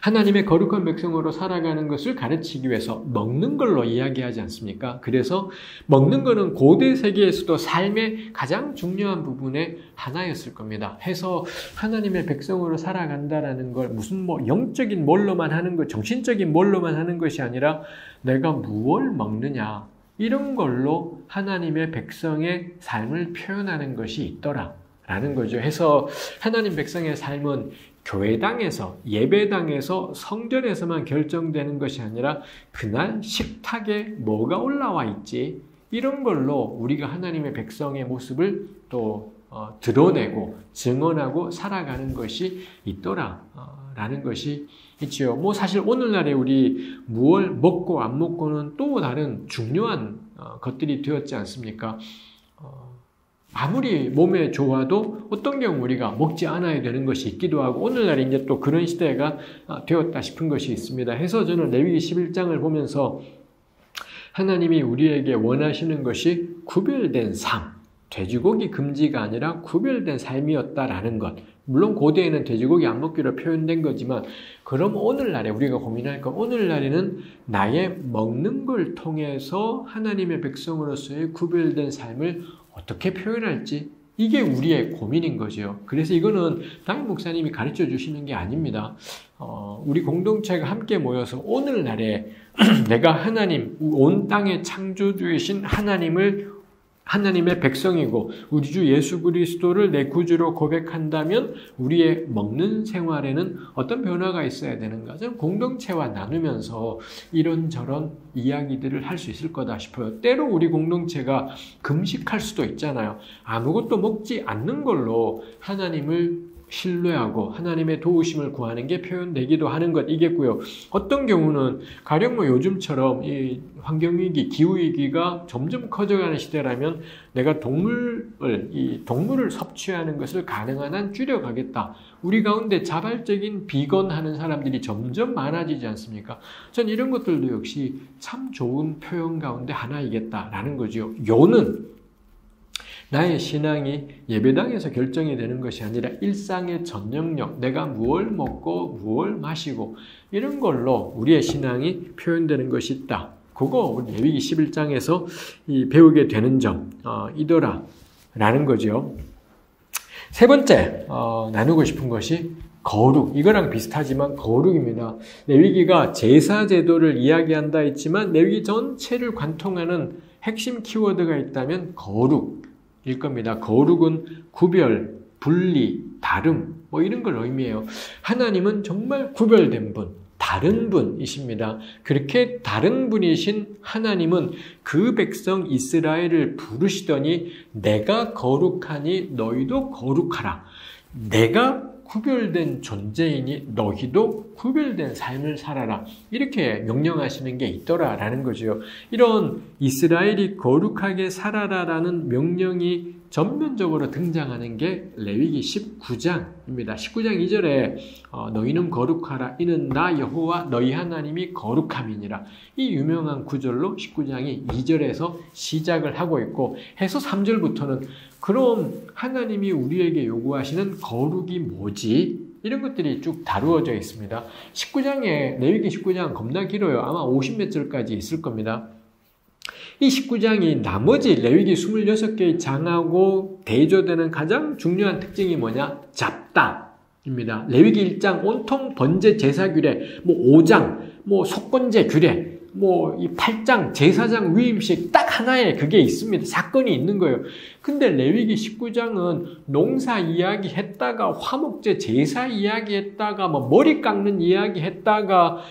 하나님의 거룩한 백성으로 살아가는 것을 가르치기 위해서 먹는 걸로 이야기하지 않습니까? 그래서 먹는 거는 고대 세계에서도 삶의 가장 중요한 부분의 하나였을 겁니다. 해서 하나님의 백성으로 살아간다라는 걸 무슨 영적인 뭘로만 하는 것, 정신적인 뭘로만 하는 것이 아니라 내가 무엇을 먹느냐 이런 걸로 하나님의 백성의 삶을 표현하는 것이 있더라. 라는 거죠. 해서 하나님 백성의 삶은 교회당에서 예배당에서 성전에서만 결정되는 것이 아니라 그날 식탁에 뭐가 올라와 있지 이런 걸로 우리가 하나님의 백성의 모습을 또 드러내고 증언하고 살아가는 것이 있더라 라는 것이 있지요. 사실 오늘날에 우리 무엇을 먹고 안 먹고는 또 다른 중요한 것들이 되었지 않습니까? 아무리 몸에 좋아도 어떤 경우 우리가 먹지 않아야 되는 것이 있기도 하고 오늘날 이제 또 그런 시대가 되었다 싶은 것이 있습니다. 해서 저는 레위기 11장을 보면서 하나님이 우리에게 원하시는 것이 구별된 삶, 돼지고기 금지가 아니라 구별된 삶이었다라는 것. 물론 고대에는 돼지고기 안 먹기로 표현된 거지만 그럼 오늘날에 우리가 고민할 건 오늘날에는 나의 먹는 걸 통해서 하나님의 백성으로서의 구별된 삶을 어떻게 표현할지 이게 우리의 고민인 거죠. 그래서 이거는 담임 목사님이 가르쳐 주시는 게 아닙니다. 우리 공동체가 함께 모여서 오늘날에 내가 하나님, 온 땅의 창조주이신 하나님의 백성이고 우리 주 예수 그리스도를 내 구주로 고백한다면 우리의 먹는 생활에는 어떤 변화가 있어야 되는가? 저는 공동체와 나누면서 이런저런 이야기들을 할 수 있을 거다 싶어요. 때로 우리 공동체가 금식할 수도 있잖아요. 아무것도 먹지 않는 걸로 하나님을 신뢰하고 하나님의 도우심을 구하는 게 표현되기도 하는 것이겠고요. 어떤 경우는 가령 요즘처럼 이 환경위기, 기후위기가 점점 커져가는 시대라면 내가 동물을 섭취하는 것을 가능한 한 줄여가겠다. 우리 가운데 자발적인 비건하는 사람들이 점점 많아지지 않습니까? 전 이런 것들도 역시 참 좋은 표현 가운데 하나이겠다라는 거죠. 요는 나의 신앙이 예배당에서 결정이 되는 것이 아니라 일상의 전 영역, 내가 무엇을 먹고 무엇을 마시고 이런 걸로 우리의 신앙이 표현되는 것이 있다. 그거 우리 레위기 11장에서 배우게 되는 점이더라 라는 거죠. 세 번째 나누고 싶은 것이 거룩. 이거랑 비슷하지만 거룩입니다. 레위기가 제사 제도를 이야기한다 했지만 레위기 전체를 관통하는 핵심 키워드가 있다면 거룩. 일 겁니다. 거룩은 구별, 분리, 다름 이런 걸 의미해요. 하나님은 정말 구별된 분, 다른 분이십니다. 그렇게 다른 분이신 하나님은 그 백성 이스라엘을 부르시더니 내가 거룩하니 너희도 거룩하라. 내가 구별된 존재이니 너희도 구별된 삶을 살아라. 이렇게 명령하시는 게 있더라라는 거죠. 이런 이스라엘이 거룩하게 살아라라는 명령이 전면적으로 등장하는 게 레위기 19장입니다. 19장 2절에 너희는 거룩하라. 이는 나 여호와 너희 하나님이 거룩함이니라. 이 유명한 구절로 19장이 2절에서 시작을 하고 있고 해서 3절부터는 그럼 하나님이 우리에게 요구하시는 거룩이 뭐지? 이런 것들이 쭉 다루어져 있습니다. 19장에 레위기 19장 겁나 길어요. 아마 50몇 절까지 있을 겁니다. 이 19장이 나머지 레위기 26개의 장하고 대조되는 가장 중요한 특징이 뭐냐? 잡다입니다. 레위기 1장 온통 번제 제사 규례, 5장 속건제 규례, 이 8장 제사장 위임식 딱 하나에 그게 있습니다. 사건이 있는 거예요. 근데 레위기 19장은 농사 이야기 했다가 화목제 제사 이야기 했다가 머리 깎는 이야기 했다가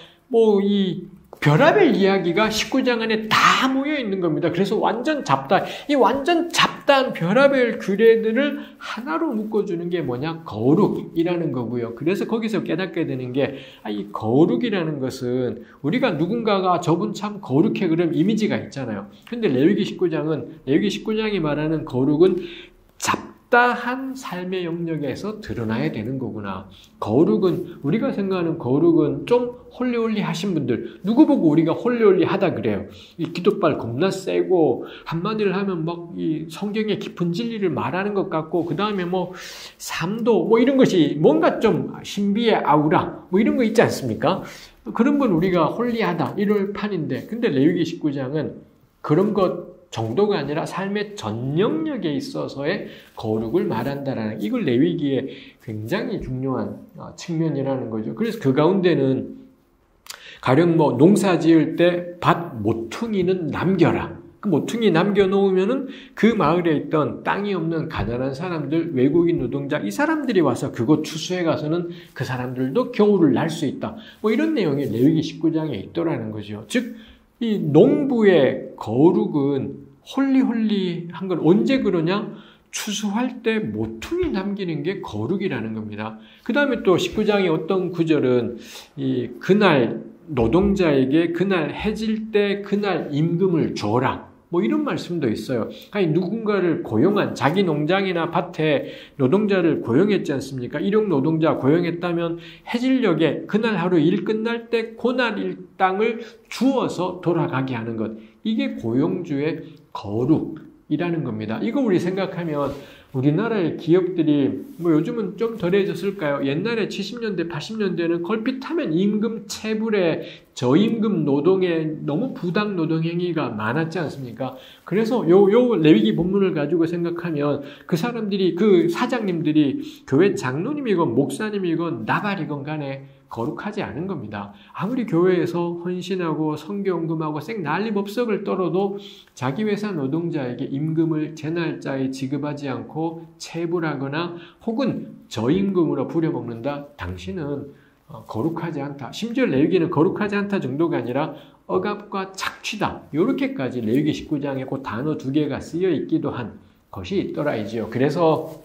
이 별하별 이야기가 19장 안에 다 모여 있는 겁니다. 그래서 완전 잡다. 이 완전 잡다한 별하별 규례들을 하나로 묶어주는 게 뭐냐? 거룩이라는 거고요. 그래서 거기서 깨닫게 되는 게, 이 거룩이라는 것은 우리가 누군가가 저분 참 거룩해 그런 이미지가 있잖아요. 근데 레위기 19장이 말하는 거룩은 잡다한 삶의 영역에서 드러나야 되는 거구나. 거룩은, 우리가 생각하는 거룩은 좀 홀리홀리 하신 분들, 누구 보고 우리가 홀리홀리 하다 그래요. 이 기도발 겁나 세고, 한마디를 하면 이 성경의 깊은 진리를 말하는 것 같고, 그 다음에 삶도, 이런 것이 뭔가 좀 신비의 아우라, 이런 거 있지 않습니까? 그런 건 우리가 홀리하다, 이럴 판인데, 근데 레위기 19장은 그런 것 정도가 아니라 삶의 전 영역에 있어서의 거룩을 말한다라는, 이걸 레위기의 굉장히 중요한 측면이라는 거죠. 그래서 그 가운데는 가령 농사 지을 때 밭 모퉁이는 남겨라. 그 모퉁이 남겨놓으면은 그 마을에 있던 땅이 없는 가난한 사람들, 외국인 노동자, 이 사람들이 와서 그곳 추수해 가서는 그 사람들도 겨울을 날 수 있다. 이런 내용이 레위기 19장에 있더라는 거죠. 즉, 이 농부의 거룩은 홀리홀리한 건 언제 그러냐? 추수할 때 모퉁이 남기는 게 거룩이라는 겁니다. 그 다음에 또 19장의 어떤 구절은 그날 노동자에게 그날 해질 때 그날 임금을 줘라. 이런 말씀도 있어요. 아니, 누군가를 고용한, 자기 농장이나 밭에 노동자를 고용했지 않습니까? 일용 노동자 고용했다면 해질녘에 그날 하루 일 끝날 때 그날 일당을 주어서 돌아가게 하는 것. 이게 고용주의 거룩이라는 겁니다. 이거 우리 생각하면 우리나라의 기업들이 요즘은 좀 덜해졌을까요? 옛날에 70년대, 80년대는 걸핏하면 임금 체불에 저임금 노동에 너무 부당 노동 행위가 많았지 않습니까? 그래서 요 레위기 본문을 가지고 생각하면 그 사람들이, 그 사장님들이 교회 장로님이건 목사님이건 나발이건 간에 거룩하지 않은 겁니다. 아무리 교회에서 헌신하고 성경금하고 난리법석을 떨어도 자기 회사 노동자에게 임금을 제 날짜에 지급하지 않고 체불하거나 혹은 저임금으로 부려먹는다? 당신은 거룩하지 않다. 심지어 레위기는 거룩하지 않다 정도가 아니라 억압과 착취다. 이렇게까지 레위기 19장에 그 단어 2개가 쓰여 있기도 한 것이 있더라이지요. 그래서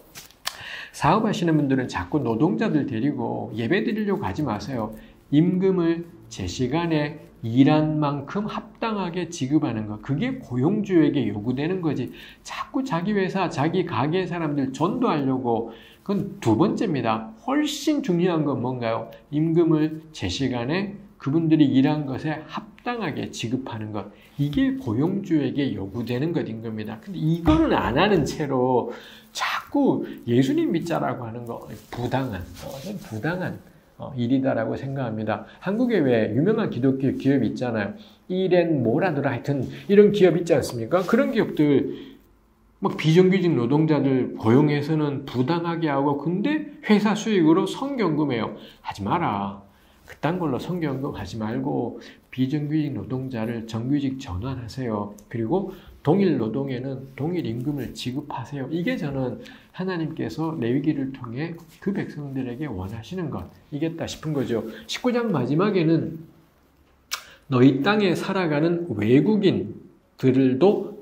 사업하시는 분들은 자꾸 노동자들 데리고 예배 드리려고 하지 마세요. 임금을 제 시간에 일한 만큼 합당하게 지급하는 것. 그게 고용주에게 요구되는 거지. 자꾸 자기 회사, 자기 가게 사람들 전도하려고. 그건 두 번째입니다. 훨씬 중요한 건 뭔가요? 임금을 제 시간에 그분들이 일한 것에 합당하게 지급하는 것. 이게 고용주에게 요구되는 것인 겁니다. 근데 이거는 안 하는 채로 자꾸 예수님 믿자라고 하는 거 부당한 일이다라고 생각합니다. 한국에 왜 유명한 기독교 기업이 있잖아요. 이렌 뭐라더라 하여튼 이런 기업 있지 않습니까? 그런 기업들 비정규직 노동자들 고용해서는 부당하게 하고 근데 회사 수익으로 성경금해요. 하지 마라. 그딴 걸로 성경금 하지 말고 비정규직 노동자를 정규직 전환하세요. 그리고 동일 노동에는 동일 임금을 지급하세요. 이게 저는 하나님께서 레위기를 통해 그 백성들에게 원하시는 것이겠다 싶은 거죠. 19장 마지막에는 너희 땅에 살아가는 외국인들도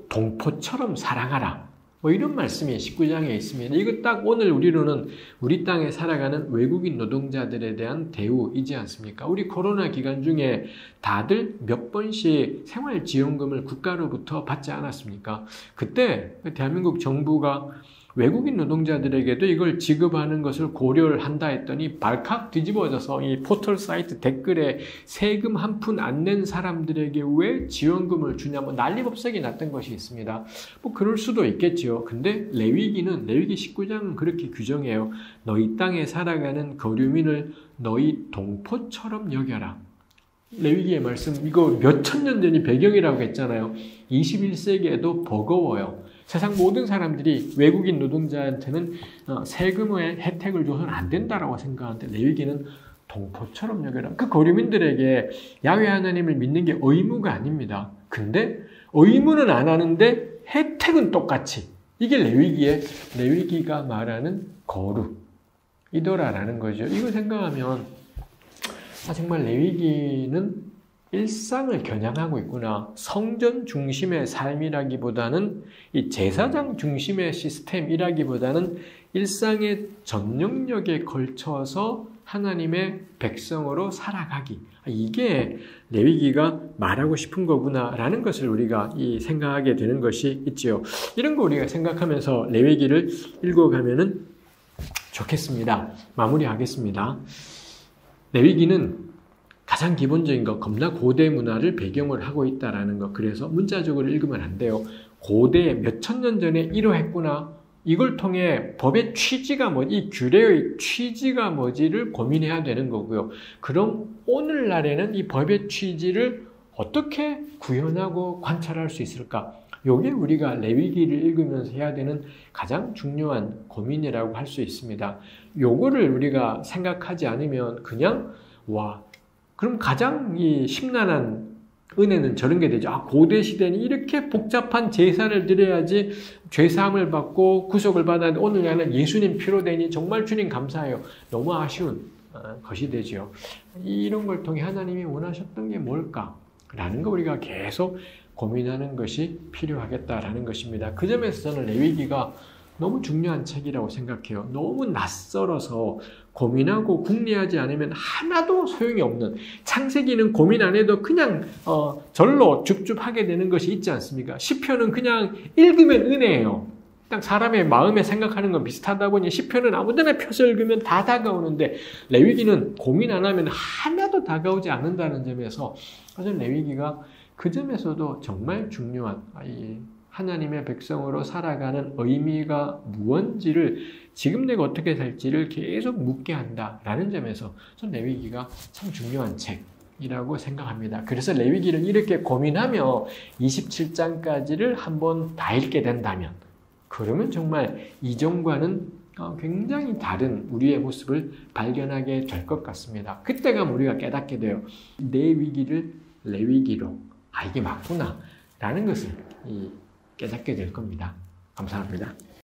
동포처럼 사랑하라. 뭐 이런 말씀이 19장에 있습니다. 이거 딱 오늘 우리로는 우리 땅에 살아가는 외국인 노동자들에 대한 대우이지 않습니까? 우리 코로나 기간 중에 다들 몇 번씩 생활지원금을 국가로부터 받지 않았습니까? 그때 대한민국 정부가 외국인 노동자들에게도 이걸 지급하는 것을 고려를 한다 했더니 발칵 뒤집어져서 이 포털 사이트 댓글에 세금 한 푼 안 낸 사람들에게 왜 지원금을 주냐면 난리법석이 났던 것이 있습니다. 뭐 그럴 수도 있겠지요. 근데 레위기 19장은 그렇게 규정해요. 너희 땅에 살아가는 거류민을 너희 동포처럼 여겨라. 레위기의 말씀, 이거 몇천 년 전이 배경이라고 했잖아요. 21세기에도 버거워요. 세상 모든 사람들이 외국인 노동자한테는 세금의 혜택을 줘서는 안 된다라고 생각하는데 레위기는 동포처럼 여겨라. 그 거류민들에게 야훼 하나님을 믿는 게 의무가 아닙니다. 근데 의무는 안 하는데 혜택은 똑같이. 이게 레위기가 말하는 거룩이더라라는 거죠. 이거 생각하면 정말 레위기는 일상을 겨냥하고 있구나. 성전 중심의 삶이라기보다는 이 제사장 중심의 시스템이라기보다는 일상의 전 영역에 걸쳐서 하나님의 백성으로 살아가기. 이게 레위기가 말하고 싶은 거구나라는 것을 우리가 생각하게 되는 것이 있지요. 이런 거 우리가 생각하면서 레위기를 읽어가면은 좋겠습니다. 마무리하겠습니다. 레위기는 가장 기본적인 거, 겁나 고대 문화를 배경으로 하고 있다라는 거. 그래서 문자적으로 읽으면 안 돼요. 고대 몇천 년 전에 이러했구나. 이걸 통해 법의 취지가 이 규례의 취지가 뭐지를 고민해야 되는 거고요. 그럼 오늘날에는 이 법의 취지를 어떻게 구현하고 관찰할 수 있을까? 이게 우리가 레위기를 읽으면서 해야 되는 가장 중요한 고민이라고 할 수 있습니다. 요거를 우리가 생각하지 않으면 그냥 그럼 가장 심란한 은혜는 저런 게 되죠. 고대 시대는 이렇게 복잡한 제사를 드려야지 죄사함을 받고 구속을 받아야 돼. 오늘날은 예수님 피로 되니 정말 주님 감사해요. 너무 아쉬운 것이 되죠. 이런 걸 통해 하나님이 원하셨던 게 뭘까라는 거 우리가 계속 고민하는 것이 필요하겠다라는 것입니다. 그 점에서 저는 레위기가 너무 중요한 책이라고 생각해요. 너무 낯설어서 고민하고 궁리하지 않으면 하나도 소용이 없는, 창세기는 고민 안 해도 그냥 절로 줍줍하게 되는 것이 있지 않습니까? 시편은 그냥 읽으면 은혜예요. 딱 사람의 마음에 생각하는 건 비슷하다 보니 시편은 아무데나 펴서 읽으면 다 다가오는데 레위기는 고민 안 하면 하나도 다가오지 않는다는 점에서 사실 레위기가 그 점에서도 정말 중요한 하나님의 백성으로 살아가는 의미가 무언지를 지금 내가 어떻게 살지를 계속 묻게 한다라는 점에서 전 레위기가 참 중요한 책이라고 생각합니다. 그래서 레위기를 이렇게 고민하며 27장까지를 한번 다 읽게 된다면 그러면 정말 이전과는 굉장히 다른 우리의 모습을 발견하게 될 것 같습니다. 그때가 우리가 깨닫게 돼요. 내 위기를 레위기로 이게 맞구나 라는 것을 깨닫게 될 겁니다. 감사합니다.